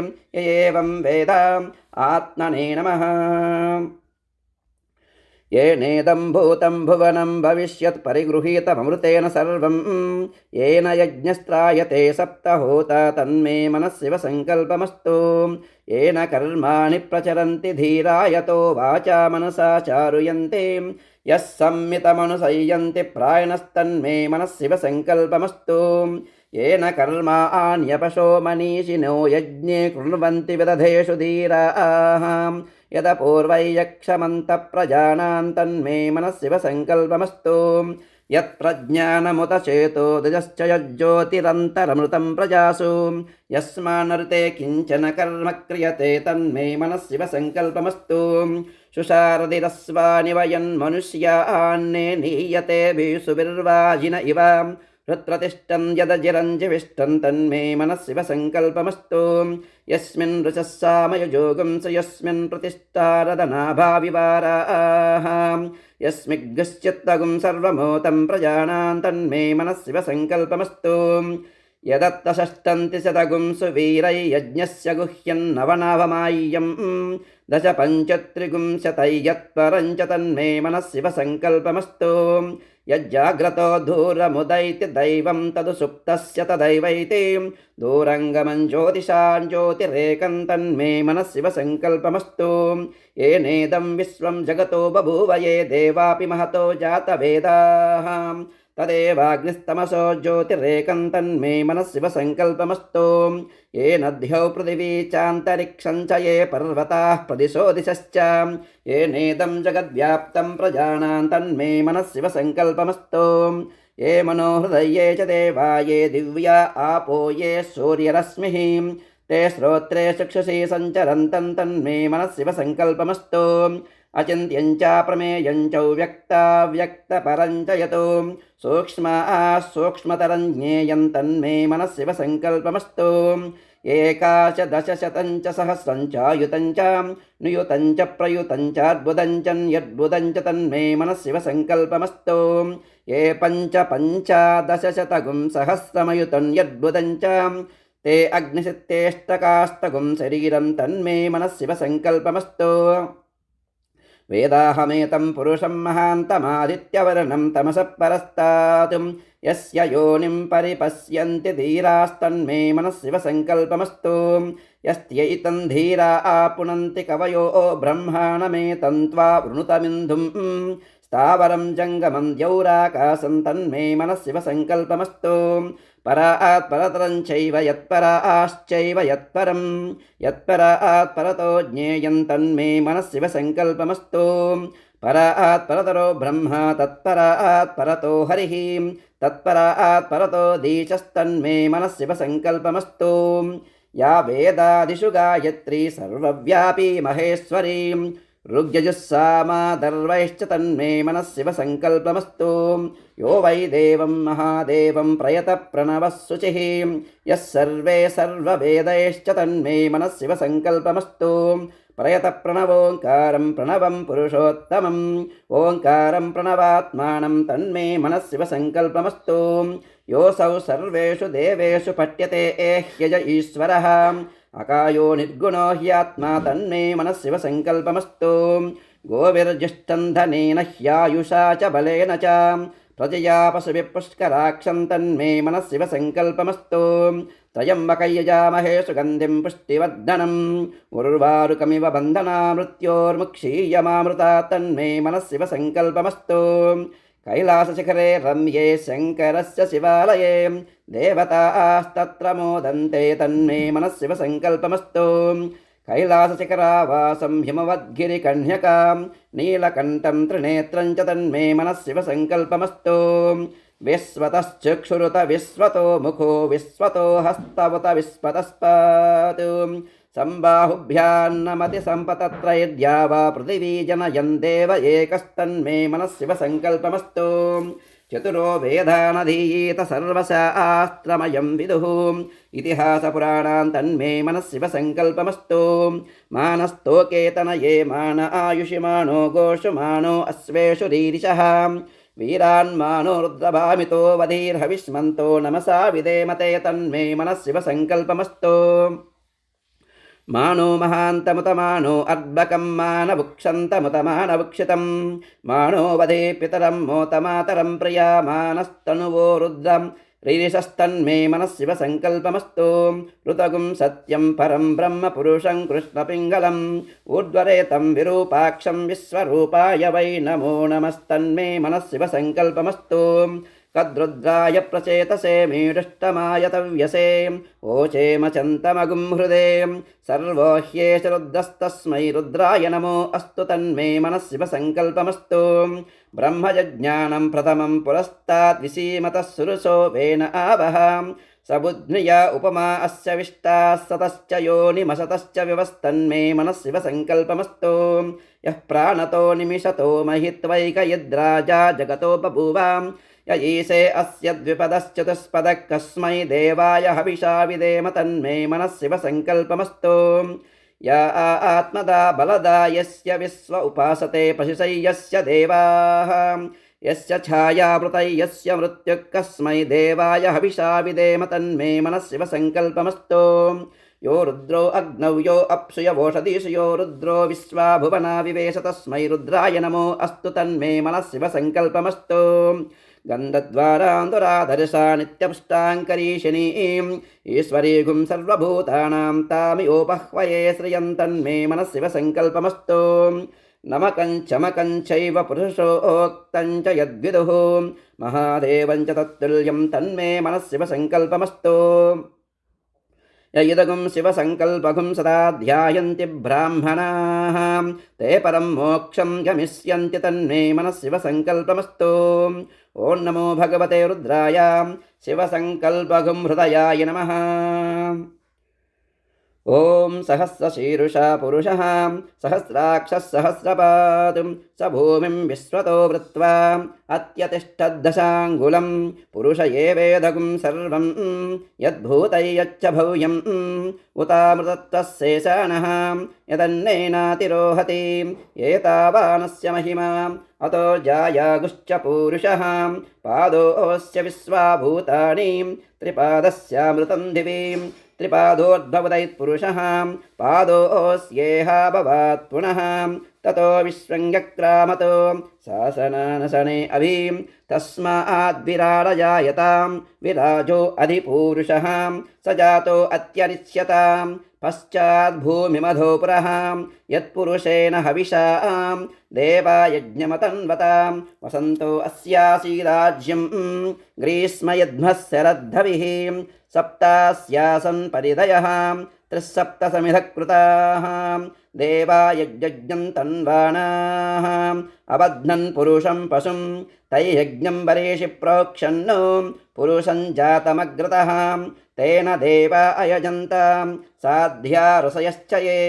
एवं वेद आत्मने नमः येनेदं भूतं भुवनं भविष्यत् परिगृहीतममृतेन सर्वं येन यज्ञस्त्रायते सप्तहोता तन्मे मनस्सिव सङ्कल्पमस्तु येन कर्माणि प्रचरन्ति धीरा यतो वाचा मनसा चारुयन्ते यः संमितमनुसय्यन्ति प्रायणस्तन्मे मनस्सिव सङ्कल्पमस्तु येन कर्माण्यपशो मनीषिणो यज्ञे कृण्वन्ति विदधेषु धीराः यदपूर्वैयक्षमन्तः प्रजानां तन्मे मनस्सिव सङ्कल्पमस्तु यत्प्रज्ञानमुत चेतो द्विजश्च यज्ज्योतिरन्तरमृतं प्रजासु यस्मान्नृते किञ्चन कर्म क्रियते तन्मे मनस्सिव सङ्कल्पमस्तु शुशारदिरस्वानि वयन्मनुष्यान्ने नीयते भीषुभिर्वाजिन इव हृत्प्रतिष्ठं यदजिरञ्जिविष्टं तन्मे मनस्सिव सङ्कल्पमस्तु यस्मिन् ऋचः सामयजोगं स यस्मिन् प्रतिष्ठारदनाभाविवाराः यस्मिग्गश्चित्तगुं सर्वमोतं प्रजानां तन्मे मनस्सिव सङ्कल्पमस्तु यदत्तषष्टन्ति शतगुं सुवीरै यज्ञस्य गुह्यन्नवनाभमाय्यं दश पञ्चत्रिगुं शतैयत्परं च तन्मे मनस्सिव सङ्कल्पमस्तु यज्जाग्रतो दूरमुदैति दैवं तदु सुप्तस्य तदैवैति दूरङ्गमं ज्योतिषां ज्योतिरेकं तन्मे मनस्सिव सङ्कल्पमस्तु येनेदं विश्वं जगतो बभूव ये देवापि महतो जातवेदाः तदेवाग्निस्तमसो ज्योतिरेकं तन्मे मनस्सिव सङ्कल्पमस्तु ये नद्यौ पृथिवी चान्तरिक्षं च ये पर्वताः प्रदिशो दिशश्च येनेदं जगद्व्याप्तं प्रजानां तन्मे मनस्सिव सङ्कल्पमस्तु ये मनोहृदये च देवा ये दिव्या आपो ये सूर्यरश्मिः ते श्रोत्रे चक्षुषी सञ्चरन्तं तन्मे मनस्सिव सङ्कल्पमस्तु अचिन्त्यं च प्रमेयं च व्यक्ताव्यक्तपरं च यतो सूक्ष्मतरं ज्ञेयं तन्मे मनस्सिव सङ्कल्पमस्तु एकादशशतं च सहस्रं चायुतं च नियुतं च प्रयुतं चाद्भुतं च यद्भुतं च तन्मे मनस्सिव सङ्कल्पमस्तु ये पञ्चादशशतगुं सहस्रमयुतं यद्भुतं च ते अग्निसित्तेष्टकाष्टगुं शरीरं तन्मे मनस्सिव सङ्कल्पमस्तु वेदाहमेतं पुरुषं महान्तमादित्यवर्णं तमसः परस्तात् यस्य योनिं परिपश्यन्ति धीरास्तन्मे मनस्सिव सङ्कल्पमस्तु यस्त्यैतं धीरा आपुनन्ति कवयो ब्रह्माणमेतं त्वा वृणुतमिन्दुं स्थावरं जङ्गमं द्यौराकाशं तन्मे मनस्सिव सङ्कल्पमस्तु परात् परतरं चैव यत्पराश्चैव यत्परं यत्परात् परतो ज्ञेयं तन्मे मनस्सिव सङ्कल्पमस्तु परात् परतरो ब्रह्मा तत्परात् परतो हरिः तत्परात् परतो दीचस्तन्मे मनस्सिव सङ्कल्पमस्तु या वेदादिषु गायत्री सर्वव्यापी महेश्वरी ऋग्यजुस्सामादर्वैश्च तन्मे मनस्सिव सङ्कल्पमस्तु यो वै देवं महादेवं प्रयतः प्रणवः शुचिः यः सर्वे सर्ववेदैश्च तन्मे मनस्सिव सङ्कल्पमस्तु प्रयतः प्रणवोङ्कारं प्रणवं पुरुषोत्तमम् ओङ्कारं प्रणवात्मानं तन्मे मनस्सिव सङ्कल्पमस्तु योऽसौ सर्वेषु देवेषु पठ्यते एह्यज ईश्वरः अकायो निर्गुणो ह्यात्मा तन्मे मनस्सिव सङ्कल्पमस्तु गोविर्जिष्टं धनेन ह्यायुषा च बलेन च प्रजया पशुभिः पुष्कराक्षं तन्मे मनः शिवसङ्कल्पमस्तु त्र्यम्बकयजामहे सुगन्धिं पुष्टिवर्धनम् उर्वारुकमिव बन्धना मृत्योर्मुक्षीयमामृता तन्मे मनः शिवसङ्कल्पमस्तु कैलासशिखरे रम्ये शङ्करस्य शिवालये देवतास्तत्र मोदन्ते तन्मे मनः शिवसङ्कल्पमस्तु कैलासशिखरावासं हिमवद्गिरिकन्यकां नीलकण्ठं त्रिनेत्रं च तन्मे मनः शिवसङ्कल्पमस्तु विश्वतश्चक्षुरुत विश्वतो मुखो विश्वतो हस्तवत विश्वतस्पात् सम्बाहुभ्यान्नमति सम्पतत्रैर्द्या वा पृथिवी जनयन् देव एकस्तन्मे मनः शिवसङ्कल्पमस्तु चतुरो वेदानधीयेत सर्वशास्त्रमयं विदुः इतिहासपुराणान् तन्मे मनः शिवसङ्कल्पमस्तु मानस्तोकेतनये मान आयुषिमानो गोषुमानो अश्वेषु रीरिषः वीरान्मानो रुद्रभामितो वधीर्हविष्मन्तो नमसा विदेमते तन्मे मनः शिवसङ्कल्पमस्तु मानो महान्तमुतमानो अर्भकं मानवुक्षन्तमुतमानवुक्षितं मानो वधे पितरं मोतमातरं प्रिया मानस्तनुवो रुद्रं रीरिषस्तन्मे मनः शिवसङ्कल्पमस्तु ऋतगुं सत्यं परं ब्रह्म पुरुषं कृष्णपिङ्गलम् ऊर्ध्वरेतं विरूपाक्षं विश्वरूपाय वै नमो नमस्तन्मे मनः शिवसङ्कल्पमस्तु कद्रुद्राय प्रचेतसे मीडुष्टमाय तव्यसे ओचेमचन्तमगुं हृदे सर्वो ह्येष रुद्रस्तस्मै रुद्राय नमो अस्तु तन्मे मनः शिवसङ्कल्पमस्तु ब्रह्मजज्ञानं प्रथमं पुरस्ताद्विसीमतः सुरसो वेन आवह सबुध्निया उपमा अस्य विष्टाः सतश्च योनिमसतश्च विवस्तन्मे मनः शिवसङ्कल्पमस्तु यः प्राणतो निमिषतो महित्वैकयद्राजा जगतो बभूव य ईशे अस्य द्विपदश्चतुष्पदः कस्मै देवाय हविषा विदेम तन्मे मनः शिवसङ्कल्पमस्तु या आत्मदा बलदा यस्य विश्व उपासते पशुशय्यस्य देवाः यस्य छायावृतै यस्य मृत्युः कस्मै देवाय हविषा विदेम तन्मे मनः शिवसङ्कल्पमस्तु यो रुद्रो अग्नौ यो अप्सु यवोषधीषु यो रुद्रो विश्वा भुवना विवेश तस्मै रुद्राय नमो अस्तु तन्मे मनः शिवसङ्कल्पमस्तु गन्धद्वारान्दुराधर्षा नित्यपुष्टाङ्करीशिनीं ईश्वरीगुं सर्वभूतानां तामियोपह्वये श्रियं तन्मे मनः शिवसङ्कल्पमस्तु नमकञ्चमकञ्चैव पुरुषोक्तं च यद्विदुः महादेवं च तत्तुल्यं तन्मे मनः शिवसङ्कल्पमस्तु यदगुं शिवसङ्कल्पगुं सदा ध्यायन्ति ब्राह्मणाः ते परं मोक्षं गमिष्यन्ति तन्मे मनः शिवसङ्कल्पमस्तु ॐ नमो भगवते रुद्राय शिवसङ्कल्पगुं हृदयाय नमः ॐ सहस्रशीर्षा पुरुषः सहस्राक्षः सहस्रपात् स भूमिं विश्वतो वृत्वा अत्यतिष्ठद्दशाङ्गुलं पुरुष एवेदगुं सर्वं यद्भूतैयच्च भव्यम् उतामृतत्वशेषाणः यदन्नेनातिरोहति एतावानस्य महिमा अतो जायागुश्च पूरुषः पादोऽस्य विश्वाभूतानि त्रिपादस्यामृतं दिवि त्रिपादोद्भवदैत्पुरुषः पादोऽस्येह भवात् पुनः ततो विश्वङ्गक्रामतो शासनानशने अभीं तस्माद्विराडजायतां विराजो अधिपूरुषः स जातो अत्यरिच्यतां पश्चाद्भूमिमधो पुरः यत्पुरुषेण हविषा देवायज्ञमतन्वतां वसन्तो अस्यासीराज्यं ग्रीष्मयध्मस्यरद्धविः सप्तास्यासन् परिदयः त्रिसप्तसमिधः कृताः देवायज्ञं तन्वाणाः अबध्नन् पुरुषं पशुं तैयज्ञं वरेषि प्रोक्षन्नो पुरुषं जातमग्रतः तेन देवा अयजन्तां साध्या ऋषयश्च ये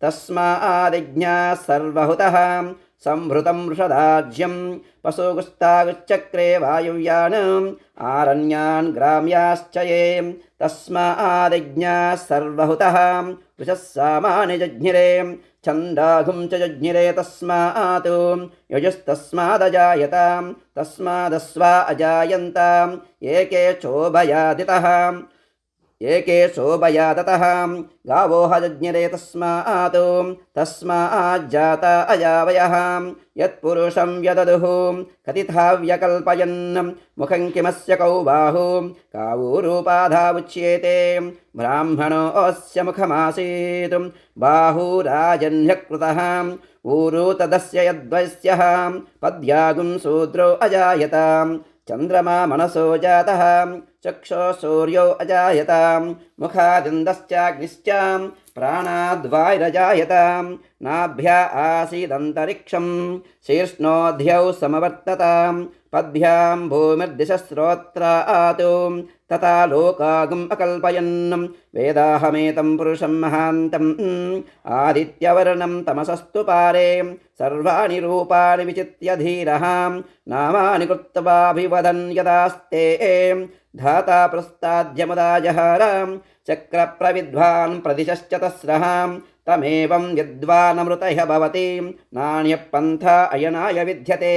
तस्मादिज्ञाः सर्वहुतः संभृतं वृषदाज्यं पशुगुस्तागुश्चक्रे वायुव्यान् आरण्यान् ग्राम्याश्च ये तस्मादिज्ञाः सर्वहुतः वृषः सामानि जज्ञिरे छन्दाघुं च जज्ञिरे तस्मात् यजुस्तस्मादजायतां तस्मादस्वा अजायन्ताम् एके चोभयादितः एके शोभया ततः गावो हजज्ञरे तस्माज्जाता अजावयः यत्पुरुषं व्यददुः कथिता व्यकल्पयन् मुखं किमस्य कौ बाहु कावूरूपाधा उच्येते ब्राह्मणोऽस्य मुखमासीत् बाहुराजन्यकृतः ऊरू तदस्य यद्वैस्यः पद्यागुं शूद्रो अजायत चन्द्रमा मनसो जातः चक्षो सूर्यो अजायत मुखादिन्दश्चाग्निश्च प्राणाद्वायुरजायत नाभ्या आसीदन्तरिक्षं शीर्ष्णोऽध्यौ समवर्तत पद्भ्यां भूमिर्दिशस्रोत्रात् तथा लोकागुम् अकल्पयन् वेदाहमेतं पुरुषं महान्तम् आदित्यवर्णं तमसस्तु पारे सर्वाणि रूपाणि विचित्य धीरः नामानि कृत्वाभिवदन् यदास्ते धाता प्रस्ताद्यमुदाजहार चक्रप्रविद्वान् प्रदिशश्चतस्रः तमेवं यद्वानमृतः भवति नान्यः पन्था अयनाय विद्यते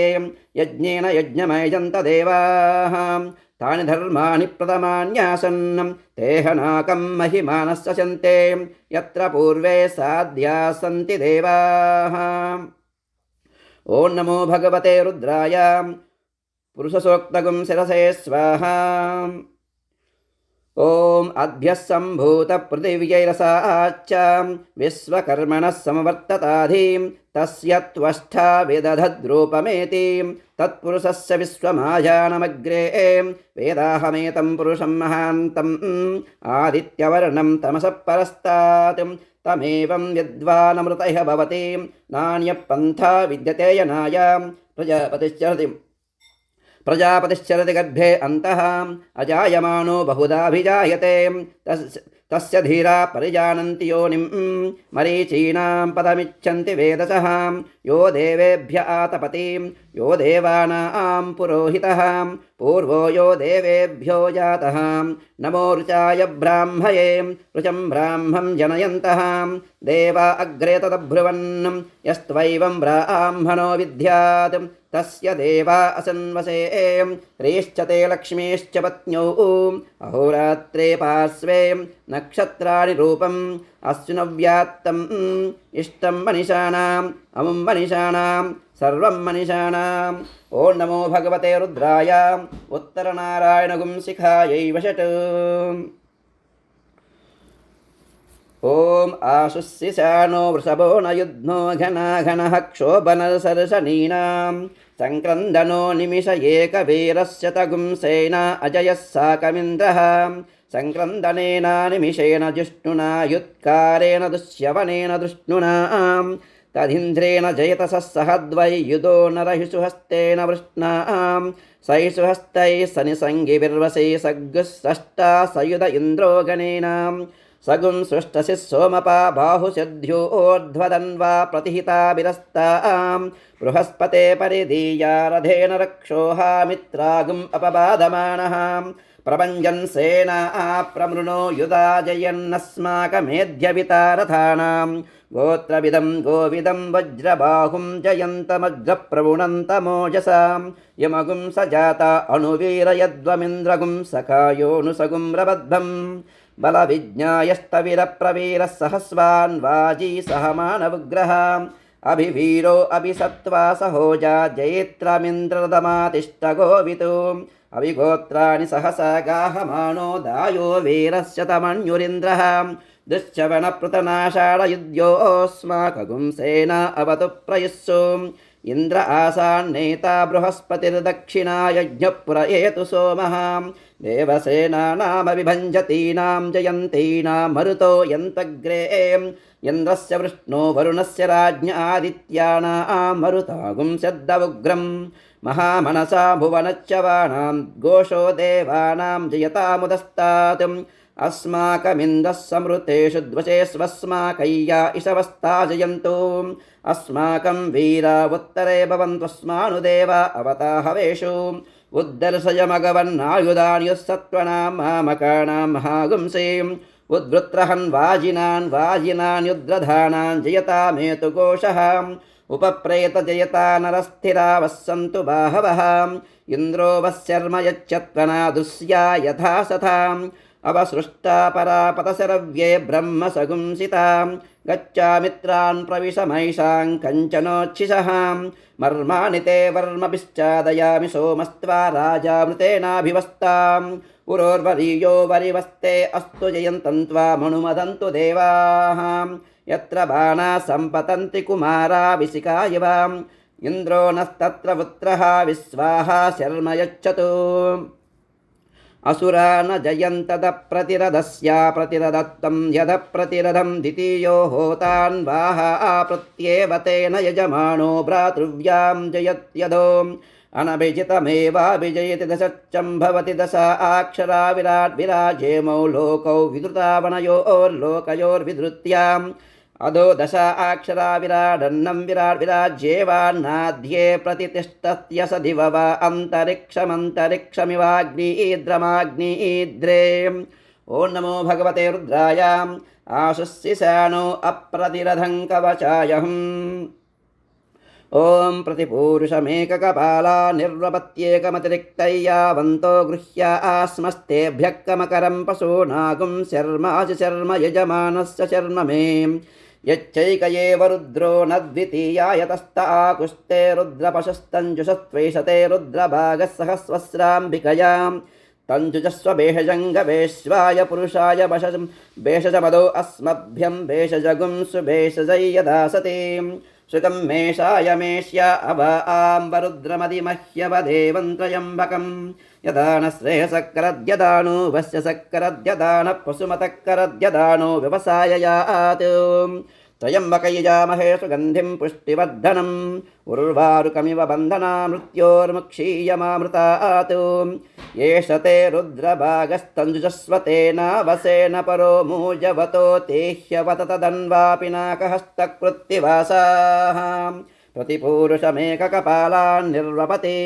यज्ञेन यज्ञमयजन्त देवाः तानि धर्माणि प्रथमान्यासन् तेहनाकं महिमानः शशन्ते यत्र पूर्वे साध्याः सन्ति देवाः। ॐ नमो भगवते रुद्राय पुरुषसोक्तगुं शिरसे स्वाहा। ॐ अद्भ्यः सम्भूतपृथिव्यैरसाच्च विश्वकर्मणः समवर्तताधिं तस्य त्वष्टा विदधद्रूपमेति तत्पुरुषस्य विश्वमाजानमग्रे वेदाहमेतं पुरुषं महान्तम् आदित्यवर्णं तमसः परस्तात् तमेवं यद्वानमृतः भवति नान्यः पन्था विद्यते यनाय प्रजापतिश्चरति गर्भे अन्तः अजायमानो बहुधाभिजायते तस्य धीरा परिजानन्ति योनिं मरीचीनां पदमिच्छन्ति वेदसः यो देवेभ्य आतपति यो देवानां पुरोहितः पूर्वो यो देवेभ्यो जातः नमो ऋचाय ब्राह्मये ऋचं ब्राह्मं जनयन्तः देवा अग्रे तदब्रुवन् यस्त्वैवं ब्राह्मणो विद्यात् तस्य देवा असन्वसे ह्रीश्च ते लक्ष्मीश्च पत्न्यौ अहोरात्रे पार्श्वे नक्षत्राणि रूपम् अश्विनव्यात्तम् इष्टं मनीषाणाम् अमुं मनीषाणां सर्वं मनीषाणाम्। ॐ नमो भगवते रुद्राय उत्तरनारायणगुं शिखायै वषट्। ॐ आशुस्सिशानो वृषभो न युध्नो घनाघनः क्षोभनसर्षणीनां सङ्क्रन्दनो निमिष एकवीरस्य तगुं सेना अजयः साकमिन्द्रः सङ्क्रन्दनेन निमिषेण जिष्णुना युत्कारेण दुष्यवनेन दृष्णुना तदिन्द्रेण जयतसः सहद्वै युधो नरहिषुहस्तेन वृष्णां सहिषुहस्तैः सनिसङ्गिभिर्वसे सग्गुस्सष्टा सयुध इन्द्रो गणेन सगुं सृष्टसिः सोमपा बाहुषद्योर्ध्वदन्वा प्रतिहिताभिरस्तां बृहस्पते परिदीया रथेन रक्षोहामित्रागुम् अपबाधमानः प्रभञ्जन् सेना प्रमृणो युधा जयन्नस्माकमेध्यविता रथानां गोत्रविदं गोविदं वज्रबाहुं जयन्तमज्रप्रवुणन्तमोजसां यमगुं स जाता अनुवीरयद्वमिन्द्रगुं सखायोऽनुसगुं रबद्धम् बलविज्ञायस्तविरप्रवीरः सहस्वान् वाजी सहमानवग्रह अभिवीरो अभिसत्त्वा सहोजा जयित्रमिन्द्रदमातिष्ठगोवितो अभिगोत्राणि सहसा गाहमानो दायो वीरस्य तमन्युरिन्द्रः दुश्चवनपृतनाषाढयुध्योऽस्माकगुं सेना अवतु प्रयुस्सु इन्द्र आसान्नेता बृहस्पतिर्दक्षिणा यज्ञपुरयेतु सोमः देवसेनानामविभञ्जतीनां जयन्तीनां मरुतो यन्तग्रे इन्द्रस्य वृष्णो वरुणस्य राज्ञ आदित्यानां मरुतागुं सद्दवुग्रं महामनसा भुवनच्चवानां घोषो देवानां जयतामुदस्तात् अस्माकमिन्दः समृतेषु द्वचेष्वस्माकय्या इषवस्ता जयन्तु अस्माकं वीरा उत्तरे भवन्त्वस्मानुदेवा अवता हवेषु उद्दर्शयमगवन्नायुधानि सत्त्वनां मामकानां महागुंसीम् उद्वृत्रहन् वाजिनान् युद्रधानान् जयतामेतु घोषः उपप्रेत जयता नरस्थिरा वस्सन्तु बाहवः इन्द्रो वस्यर्म यच्चत्वना दुस्या यथा सथाम् अवसृष्टा परापतशरव्ये ब्रह्मसगुंसितां गच्छामित्रान् प्रविशमैषां कञ्चनोच्छिषः मर्माणि ते वर्मभिश्चादयामि सोमस्त्वा राजामृतेनाभिवस्ताम् उरोर्वरीयो वरिवस्ते अस्तु जयन्तं त्वा मनुमदन्तु देवाः यत्र बाणा सम्पतन्ति कुमारा विशिखा इव इन्द्रो नस्तत्र पुत्रः विश्वाहा शर्म यच्छतु असुरा न जयन्तदप्रतिरदस्या प्रतिरदत्तं यदप्रतिरदं द्वितीयो होतान्वाह प्रत्येव तेन यजमानो भ्रातृव्यां जयत्यदो अनभिजितमेवाभिजयति दशच्चं भवति दश अक्षरा विराट् विराजेमौ लोकौ विदृतावनयोर्लोकयोर्विधृत्याम् अधो दश अक्षरा विराडन्नं विराट् विराज्येवान्नाद्ये प्रतिष्ठत्यस दिव वा अन्तरिक्षमन्तरिक्षमिवाग्निद्रमाग्निद्रे ॐ नमो भगवते रुद्राय आशुस्सिशानो अप्रतिरधं कवचायहम् ॐ प्रतिपूरुषमेककपाला निर्वपत्येकमतिरिक्तय्यावन्तो गृह्य आस्मस्तेभ्यः कमकरं पशूनागुं शर्माच शर्म यजमानस्य शर्म मे यच्चैक एव रुद्रो न द्वितीयाय तस्त आकुस्ते रुद्रपशस्तञ्जुषस्त्वेषते रुद्रभागः सहस्रस्राम्बिकयां तञ्जुजस्व भेषजङ्गवेश्वाय पुरुषाय भेषजमदो अस्मभ्यं भेषजगुं सुभेषजय्यदासते सुखं मेषाय मेष्य अव आम्बरुद्रमदिमह्यवदेवं त्रयम्बकं यदा न श्रेयसकरद्यदानो वस्य सकरद्यदानः पशुमतकरद्यदानो व्यवसाययात् त्रयम्बकयजामहे सुगन्धिं पुष्टिवर्धनम् उर्वारुकमिव बन्धना मृत्योर्मुक्षीयमामृतात् एष ते रुद्रभागस्तञ्जुजस्वतेन वसेन परो मूजवतो ते ह्यवततदन्वापि नाकहस्तकृत्तिवासाः प्रतिपूरुषमेककपालान् निर्वपते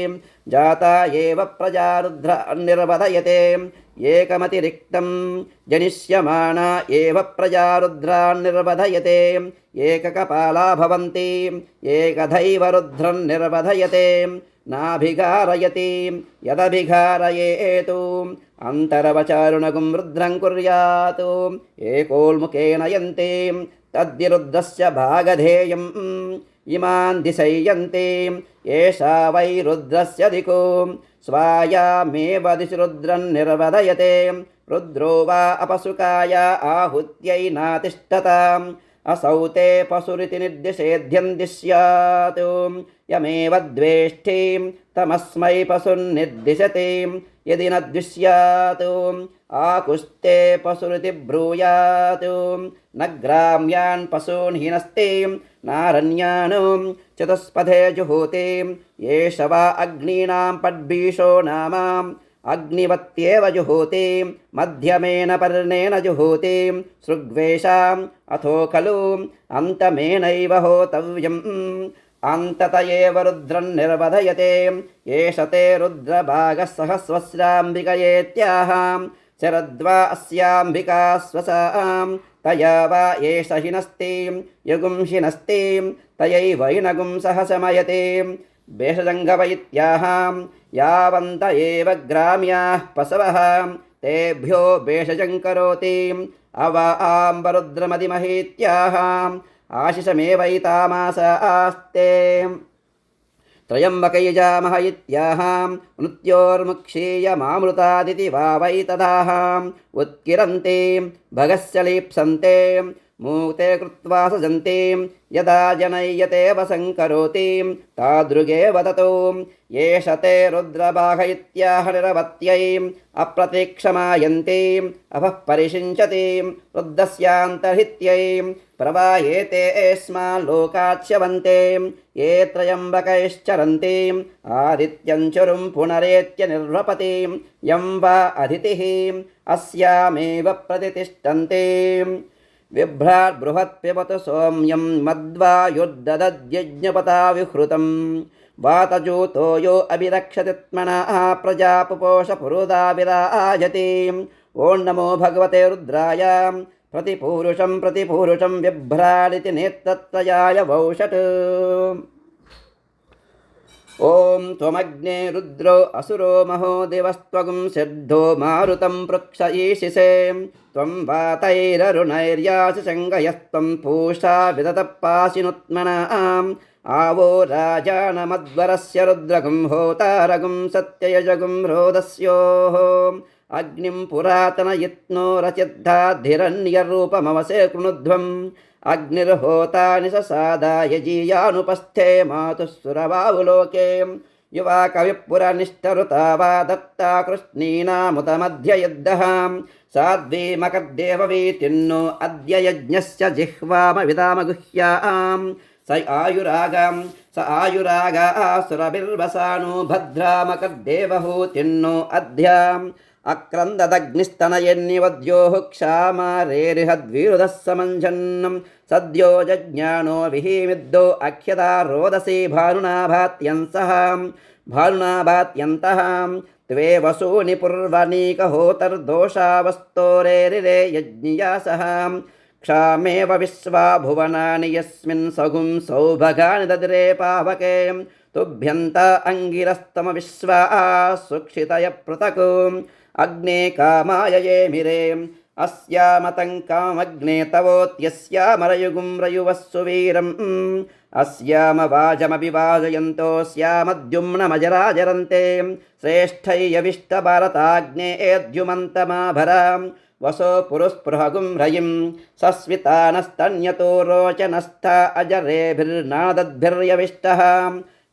जाता एव प्रजा रुद्र निर्वधयते एकमतिरिक्तं जनिष्यमाना एव प्रजा रुद्रान् निर्वधयते एककपाला भवन्ति एकधैव रुद्रं निर्वधयते नाभिघारयति यदभिघारयेतु अन्तरवचारुणगुं रुद्रं कुर्यात् एकोल्मुखेन यन्ति तद्विरुद्धस्य भागधेयम् इमान् दिशयन्ति एषा वै रुद्रस्य दिको स्वायामेव दिशि रुद्रं निर्वधयते रुद्रो वा अपसुकाय आहुत्यै नातिष्ठताम् असौ ते पशुरिति निर्दिशेध्यं दिश्यात् यमेव द्वेष्टिं तमस्मै पशुर्निर्दिशति यदि न द्विष्यात् आकुस्ते पशुरिति ब्रूयात् न ग्राम्यान् पशून् हीनस्ति नारण्यान् चतुष्पथे जुहोति एष वा अग्नीनां पड्बीषो नाम अग्निवत्येव जुहोति मध्यमेन पर्णेन जुहोति सृग्वेषाम् अथो खलु अन्तमेनैव होतव्यम् अन्तत एव रुद्रं निर्वधयते एष ते रुद्रभागः सहस्रस्राम्बिकयेत्याह शरद्वा अस्याम्बिका स्वसां तया वा एष हिनस्ति युगुंशिनस्ति तयैव हिनगुं सहसमयते भेषजङ्गव इत्याह यावन्त एव ग्राम्याः पशवः तेभ्यो भेषजं करोति अव आम्बरुद्रमदिमहीत्याह आशिषमेवैतामास आस्ते त्रयम्बकयजामह इत्याह मृत्योर्मुक्षीयमामृतादिति वा वै तदाह उत्किरन्ति भगस्य लीप्सन्ते मूते कृत्वा सजन्ति यदा जनय्यते वसङ्करोति तादृगेव ततो एष ते रुद्रभाग इत्याह निरवत्यै अप्रतीक्षमायन्ति अभः परिषिञ्चति रुद्रस्यान्तर्हित्यै प्रवायेते अस्मान् लोकाच्यवन्ते ये त्रयम्बकैश्चरन्ति आदित्यं चरुं पुनरेत्य निर्वपति यं वा अदितिः अस्यामेव प्रतितिष्ठन्ति बिभ्राट् बृहत्पिबत सौम्यं मद्वायुर्ददद्यज्ञपता विहृतं वातजूतो यो अभिरक्षतित्मनः प्रजापुपोष पुरुदा विराजति ॐ नमो भगवते रुद्राय प्रतिपूरुषं बिभ्राडिति नेत्रत्रयाय वौषट् ॐ त्वमग्ने रुद्रो असुरो महो दिवस्त्वगुं सिद्धो मारुतं पृक्षयीषिषे त्वं वातैररुणैर्यासि शङ्गयस्त्वं पूषा विदतपाशिनुत्मनाम् आवो राजानमध्वरस्य रुद्रगुं होतारगुं सत्ययजगुं रोदस्योः अग्निं पुरातनयत्नो रचिद्धाद्धिरण्यरूपमवसे कृणुध्वम् अग्निर्होतानि ससादाय जीयानुपस्थे मातुः सुरबाहुलोके युवा कविपुरनिष्ठरुता वा दत्ता कृष्णीनामुतमध्ययुद्धः साध्वीमकद्देववीतिन्नो अद्य यज्ञस्य जिह्वामविदामगुह्याम् स आयुरागा सुरभिर्वसानो भद्रामकद्देवहूतिन्नो अध्याम् अक्रन्ददग्निस्तनयन्निवद्योः क्षामारेरिहद्विरुधः समञ्झन्नं सद्यो जज्ञानो विहिमिद्दो अख्यता रोदसी भानुनाभात्यन्तः त्वे वसूनि पूर्वनीकहोतर्दोषावस्तोरेरिरे यज्ञियासः क्षामेव विश्वा भुवनानि यस्मिन् सगुं सौभगानि दद्रे पावके तुभ्यन्त अङ्गिरस्तम विश्वा सुक्षितय पृथक् अग्ने कामाय ये मिरे अस्यामतङ्कामग्ने तवोत्यस्यामरयुगुं रयुवः सुवीरम् अस्याम वाजमभिवाजयन्तो स्यामद्युम्नमजराजरन्ते श्रेष्ठैयविष्टभारताग्नेद्युमन्तमाभराम् वसो पुरुस्पृहगुं रयिं सस्वितानस्तन्यतो रोचनस्था अजरेभिर्नादद्भिर्यविष्टः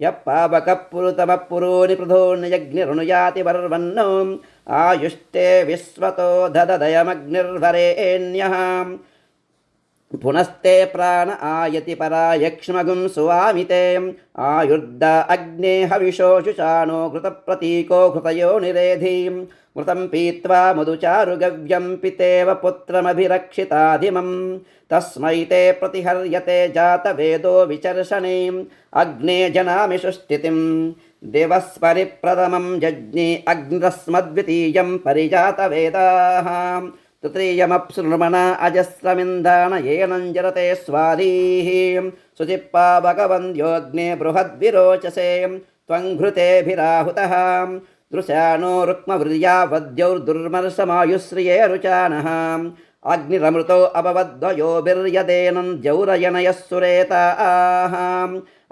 यः पावकः पुरुतमः पृथोन्यग्निरुनुयाति वर्वन्नो आयुष्टे विश्वतो दददयमग्निर्वरेण्यः पुनस्ते प्राण आयति परायक्ष्मगुं सुवामिते आयुर्द अग्ने हविषोषुचानो घृतप्रतीको घृतयो निरेधिं घृतं पीत्वा मधुचारुगव्यं पितेव पुत्रमभिरक्षिताधिमं तस्मै ते प्रतिहर्यते जातवेदो विचर्षणीम् अग्ने जनामि सुष्ठितिं दिवस्परिप्रथमं जज्ञे अग्निरस्मद्वितीयं परिजातवेदाः तृतीयमप्सृणमना अजस्रमिन्दान येनञ्जरते स्वाधीः शुचिपावकवन्द्योऽग्ने बृहद्विरोचसे त्वङ्घृतेभिराहुतः दृशानो रुक्मवृर्या वद्यौर्दुर्मर्षमायुश्रिये रुचानः अग्निरमृतो अभवद्वयोभिर्यदेनं जौरयनयः सुरेताः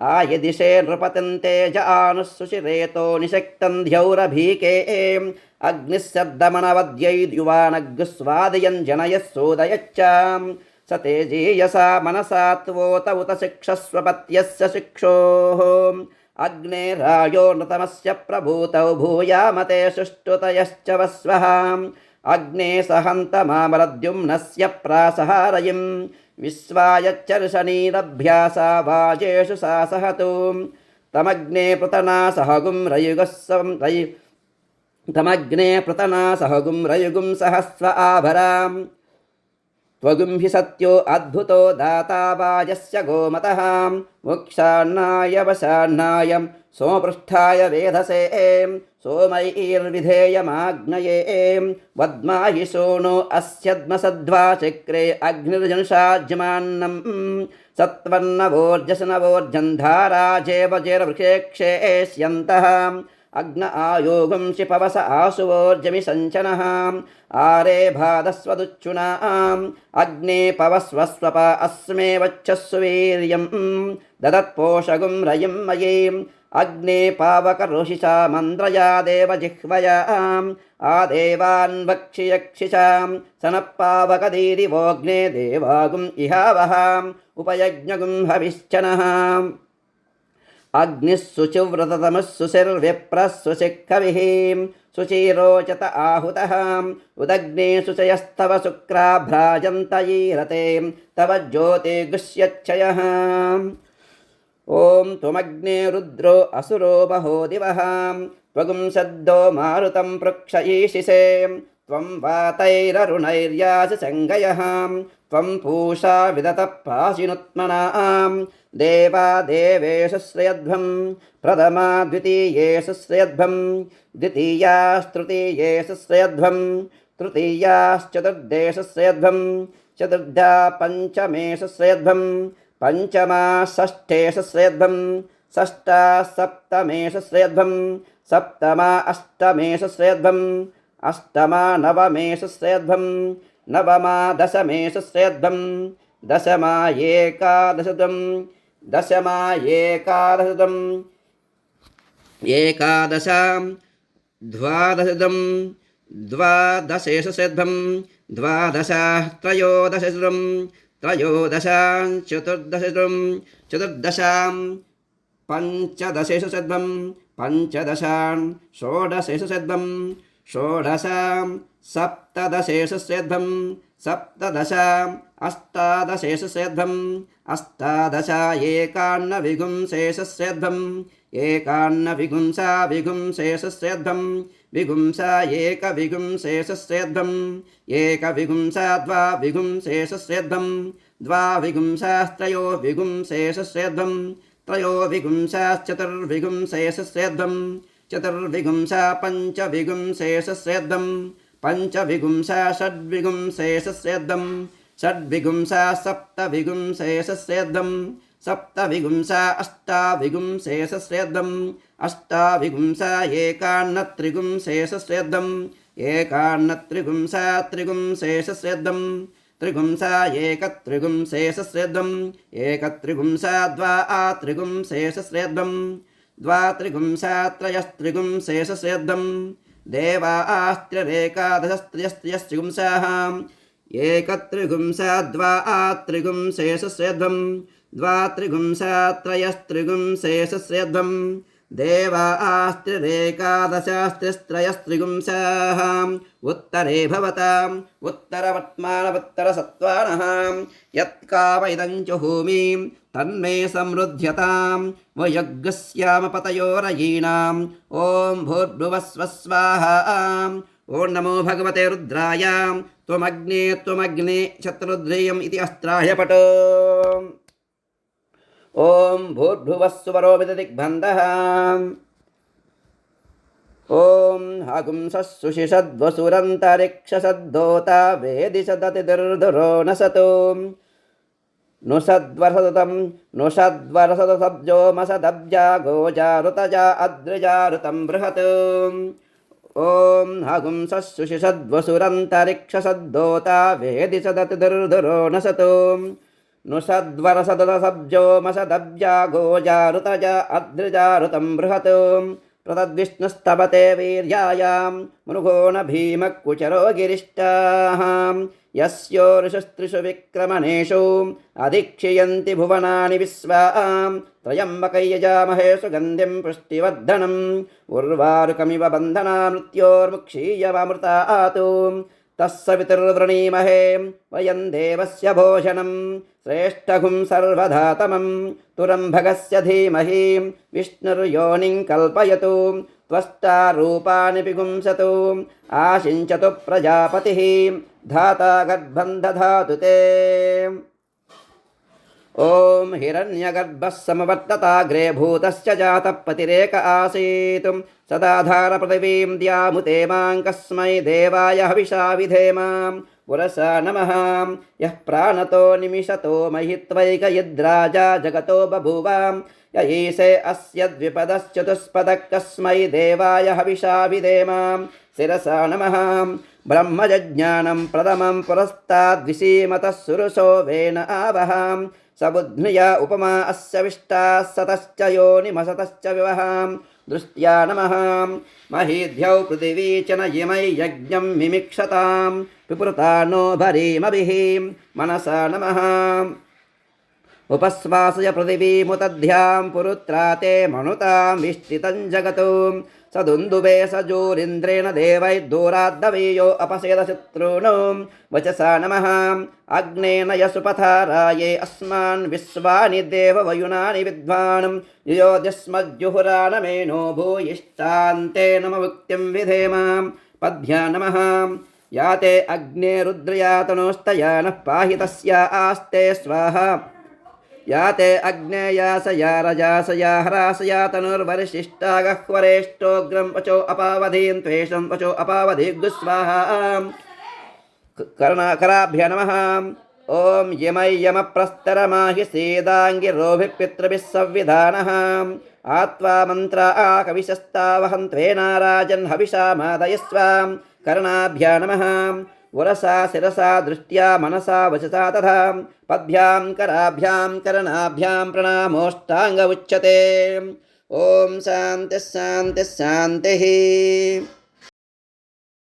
आयदिशे नृपतन्ते ज आनुःशुचिरेतो निषक्तं ध्यौरभीके अग्निः शब्दमनवद्यैद्युवानग्स्वादयन् जनयः सोदयच्चां स तेजीयसा मनसा त्वोत उत शिक्षस्वपत्यस्य शिक्षोः अग्ने रायो नृतमस्य प्रभूतौ भूयामते सुष्ठुतयश्च वस्वः अग्ने सहन्तमामरद्युम्नस्य प्रासहारयिं विश्वायच्चर्षणीरभ्यासा वाजेषु सा सहतु तमग्ने पृतना सहगुं रयुगुं सहस्व आभराम् त्वगुं हि सत्यो अद्भुतो दाता वाजस्य गोमतः मोक्षान्नाय वशान्नाय सोमपृष्ठाय वेधसे सोमैर्विधेयमाग्नये वद्माहि सोनो अस्यद्मसद्वा चक्रे अग्निर्जनुषाज्यमान्नं सत्वन्नवोर्जसनवोर्जन्धाराजेवजेरवृक्षेक्षेष्यन्तः अग्न आयोगं शिपवस आशुवोर्जमि सञ्चनः आरे भादस्वदुच्चुनाम् अग्ने पवस्वस्वप अस्मे वच्छस्सु वीर्यं ददत्पोषगुं रयिं मयीम् अग्ने पावकरोषिषा मन्द्रया देवजिह्वयाम् आदेवान् वक्षियक्षिषां सनपावकदीदिवोऽग्ने देवागुम् इहावहाम् उपयज्ञगुं हविश्चनः अग्निः शुचिव्रततमः शुचिर्विप्रः शुचिःकविः शुचिरोचत आहुतः उदग्ने शुचयस्तव शुक्राभ्राजन्तयीरते तव ज्योतिर्गुष्यच्छयः ॐ त्वमग्ने रुद्रो असुरो महो दिवः त्वगुं सद्दो मारुतं पृक्षयीषिषे त्वं वातैररुणैर्यासि सङ्गयः त्वं पूषा विदतः पाशिनुत्मनाम् देवा देवेषु श्रयध्वं प्रथमा द्वितीयेषु श्रयध्वं द्वितीयास्तृतीयेषु श्रयध्वं तृतीयाश्चतुर्देषु श्रयध्वं चतुर्धा पञ्चमेषु श्रयध्वं पञ्चमा षष्ठेषु श्रयध्वं షష్టా సప్తమేష శ్రేధ్వం సప్తమా అష్టమేష శ్రేధ్వం అష్టమా నవమేష శ్రేధ్వం నవమా దశమేష శ్రేధ్వం దశమా ఏకాదశతం దశమా ఏకాదశతం ఏకాదశాం ద్వాదశతం ద్వాదశేష శ్రేధ్వం ద్వాదశా త్రయోదశతం త్రయోదశాం చతుర్దశతం చతుర్దశాం పంచదశేష శ్రేధ్వం పంచదశాం షోడశేష శ్రేధ్వం షోడశాం సప్తదశేష శ్రేధ్వం సప్తదశాం అష్టాదశేష శ్రేధ్వం అష్టాదశ ఏకాన్న విగుంశేష శ్రేధ్వం ఏకాన్న విగుంసా విగుంశేష శ్రేధ్వం విగుంసా ఏక విగుంశేష శ్రేధ్వం ఏక విగుంసా ద్వా విగుంశేష శ్రేధ్వం ద్వా విగుంసాస్త్రయో విగుంశేష శ్రేధ్వం త్రయో విగుంసాశ్చతుర్విగుంశేష శ్రేధ్వం చతుర్విగుంసా పంచవిగుంశేష శ్రేధ్వం పంచవిగుంసా షడ్విగుంశేష శ్రేధ్వం షడ్విగుంసా సప్తవిగుంశేష శ్రేధ్వం సప్తవిగుంసా అష్టావిగుంశేష శ్రేధ్వం అష్టావిగుంసా ఏకాన్నత్రిగుంశేష శ్రేధ్వం ఏకాన్నత్రిగుంసా త్రిగుంశేష శ్రేధ్వం త్రిగుంసా ఏకత్రిగుంశేష శ్రేధ్వం ఏకత్రిగుంసా ద్వా త్రిగుంశేష శ్రేధ్వం ద్వాత్రిగుంసా త్రయస్త్రిగుంశేష శ్రేధ్వం దేవా ఆస్త్ర్యరేకాదశస్త్రియస్త్రియస్త్రిగుంసాః ఏకత్రిగుంసా ద్వా త్రిగుంశేష శ్రేధ్వం ద్వాత్రిగుంసా త్రయస్త్రిగుంశేష శ్రేధ్వం దేవా ఆస్త్ర్యరేకాదశాస్త్రిస్త్రయస్త్రిగుంసాః ఉత్తరే భవతాం ఉత్తరవర్త్మానముత్తరసత్వానః యత్కామ ఇదం జుహోమి తన్మే సమృద్ధ్యతాం వయజ్ఞస్యామ పతయోరయీణాం ఓం భూర్భువస్వ స్వాహా ఓం నమో భగవతే రుద్రాయ త్వమగ్నే శత్రుద్రియం ఇది అస్త్రాయ పటో ఓం భూర్భువస్సువరోమిత దిగ్బంధః ఓం హగుంసస్సుషిషద్వసురంతరిక్షసద్దోత వేదిశదతిదుర్ధురో నసతు నుషద్వరసతం నుషద్వరసదబ్జోమసదబ్జా గోజారుతజా అద్రిజారుతం బృహత్ ఓం హగుంసస్సుషిషద్వసురంతరిక్షసద్దోత వేదిశదతిదుర్ధురో నసతు నుషద్వరసదసబ్జోమసదబ్జా గోజారుతజా అద్రిజారుతం బృహత్ ప్రతద్విష్ణుస్తవతే వీర్యాయాం మృగో న భీమకుచరో గిరిష్టాః యస్యోరుషస్త్రిషు విక్రమణేషు అధిక్షయంతి భువనాని విశ్వాం త్రయంబకయ్యజామహే సుగంధిం పుష్టివర్ధనం ఉర్వారుకమివ బంధనా మృత్యోర్ముక్షీయమృతాతు తస్సవితుర్వృణీమహే వయం దేవస్య భోజనం శ్రేష్ఠగుం సర్వధాతమం తురంభగస్య ధీమహి విష్ణుర్యోనిం కల్పయతు త్వష్టా రూపాని పిగుంసతు ఆశించతు ప్రజాపతిః ధాతా గర్భం దధాతు తే ఓం హిరణ్యగర్భः సమవర్తతాగ్రే భూతస్య జాతः పతిరేక ఆసీత్ సదాధార పృథివీం ద్యాముతే మాం కస్మై దేవాయ హవిషా విధేమ పురసా నమః యః ప్రాణతో నిమిషతో మహిత్వైకయద్రాజా జగతో బభూవ య ఈశే అస్య ద్విపదశ్చతుష్పదः కస్మై దేవాయ హవిషా విధేమ శిరసా నమః బ్రహ్మజ్ఞానం ప్రథమం పురస్తాద్విసీమతః సురుషో వేన ఆవహాం సబుధ్నుయ ఉపమా అస్య విష్టాः సతశ్చ యోనిమసతశ్చ వివహాం దృష్ట్యా నమః మహీద్యౌ పృథివీ చ న ఇమై యజ్ఞం మిమిక్షతాం పిపృతానో భరీమభిః మనసా నమః ఉపశ్వాసయ పృథివీముతధ్యాం పురుత్రాతే మనుతాం విష్టితం జగతో సదుందుబే సజోరింద్రేణ దేవైర్దూరాద్దవీయో అపసేదశత్రునో వచసా నమః అగ్నేన యసుపథారాయే అస్మాన్ విశ్వాని దేవవయునాని విద్వానం యుయోద్యస్మజ్జుహురానమేనో భూయిష్టాంతే నమ ముక్తిం విధేమ పద్భ్యా నమః యాతే అగ్నే రుద్రయాతనోస్తయానః పాహి తస్యా ఆస్తే స్వాహా యాతే అగ్నేయాసయా రజాసయా హరాసయా తనుర్వరిశిష్టా గహ్వరేష్టోగ్రం వచో అపావధీం త్వేషం వచో అపావధీగ్గుస్వాహా కరాభ్య నమః ॐ यमै यमप्रस्तरमाहि सीदाङ्गिरोभिः पितृभिः संविधानः आत्वा मन्त्रा आकविशस्तावहं त्वेनाराजन् हविषा मादयस्व कर्णाभ्या नमः वरसा शिरसा दृष्ट्या मनसा वचसा तथा पद्भ्यां कराभ्यां करणाभ्यां प्रणामोष्टाङ्ग उच्यते। ॐ शान्तिः शान्तिः शान्तिः।